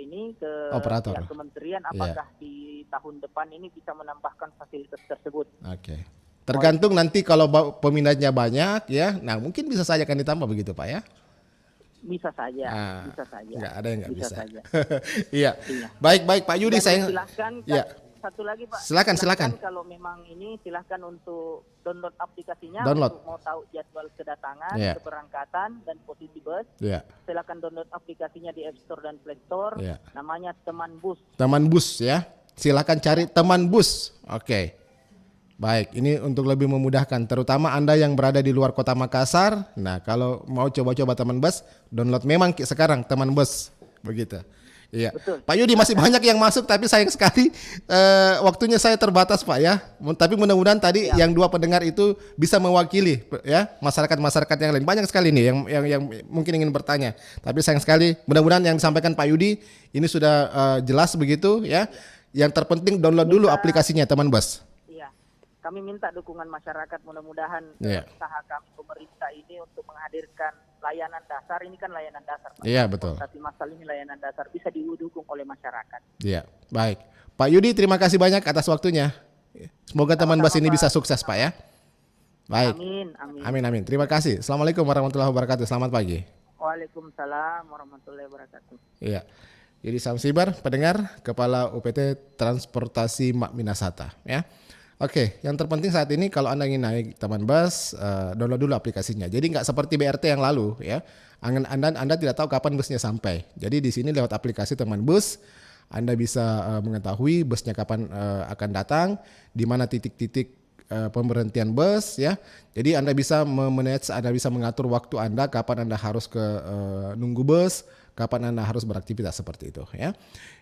operator pihak kementerian apakah di tahun depan ini bisa menambahkan fasilitas tersebut. Tergantung nanti kalau peminatnya banyak ya, nah mungkin bisa saja akan ditambah begitu, Pak ya. Bisa saja, bisa saja. Nggak ada yang nggak bisa. Iya. Baik Pak Yudi, saya silahkan. Satu lagi, Pak. Silakan. Kalau memang ini silahkan untuk download aplikasinya. Untuk mau tahu jadwal kedatangan, keberangkatan, dan posisi bus. Silakan download aplikasinya di App Store dan Play Store. Namanya Teman Bus. Teman Bus ya. Silakan cari Teman Bus. Baik, ini untuk lebih memudahkan, terutama Anda yang berada di luar kota Makassar. Nah, kalau mau coba-coba Teman Bus, download memang sekarang Teman Bus, begitu. Iya, Pak Yudi, masih banyak yang masuk, tapi sayang sekali waktunya saya terbatas, Pak ya. Tapi mudah-mudahan tadi yang 2 pendengar itu bisa mewakili ya masyarakat yang lain. Banyak sekali nih yang mungkin ingin bertanya. Tapi sayang sekali, mudah-mudahan yang disampaikan Pak Yudi ini sudah jelas begitu ya. Yang terpenting download dulu aplikasinya Teman Bus. Kami minta dukungan masyarakat, mudah-mudahan usaha kami pemerintah ini untuk menghadirkan layanan dasar, ini kan layanan dasar. Iya, betul. Tapi masalah ini layanan dasar bisa didukung oleh masyarakat. Iya, baik. Pak Yudi, terima kasih banyak atas waktunya. Semoga Teman Bus ini bisa sukses, Pak ya. Baik. Amin. Terima kasih. Assalamualaikum warahmatullahi wabarakatuh. Selamat pagi. Waalaikumsalam warahmatullahi wabarakatuh. Iya. Jadi Samsibar, pendengar, Kepala UPT Transportasi Mak Minasata ya. Yang terpenting saat ini kalau Anda ingin naik Teman Bus, download dulu aplikasinya. Jadi nggak seperti BRT yang lalu ya. Anda tidak tahu kapan busnya sampai. Jadi di sini lewat aplikasi Teman Bus, Anda bisa mengetahui busnya kapan akan datang, di mana titik-titik pemberhentian bus ya. Jadi Anda bisa Anda bisa mengatur waktu Anda, kapan Anda harus nunggu bus, kapan Anda harus beraktivitas seperti itu ya.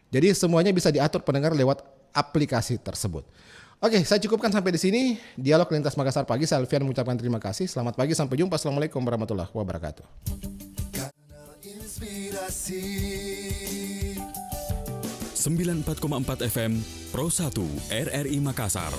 Jadi semuanya bisa diatur pendengar lewat aplikasi tersebut. Saya cukupkan sampai di sini. Dialog Lintas Makassar Pagi, saya Alfian mengucapkan terima kasih. Selamat pagi, sampai jumpa. Assalamualaikum warahmatullahi wabarakatuh. Kanal Inspirasi 94,4 FM Pro 1 RRI Makassar.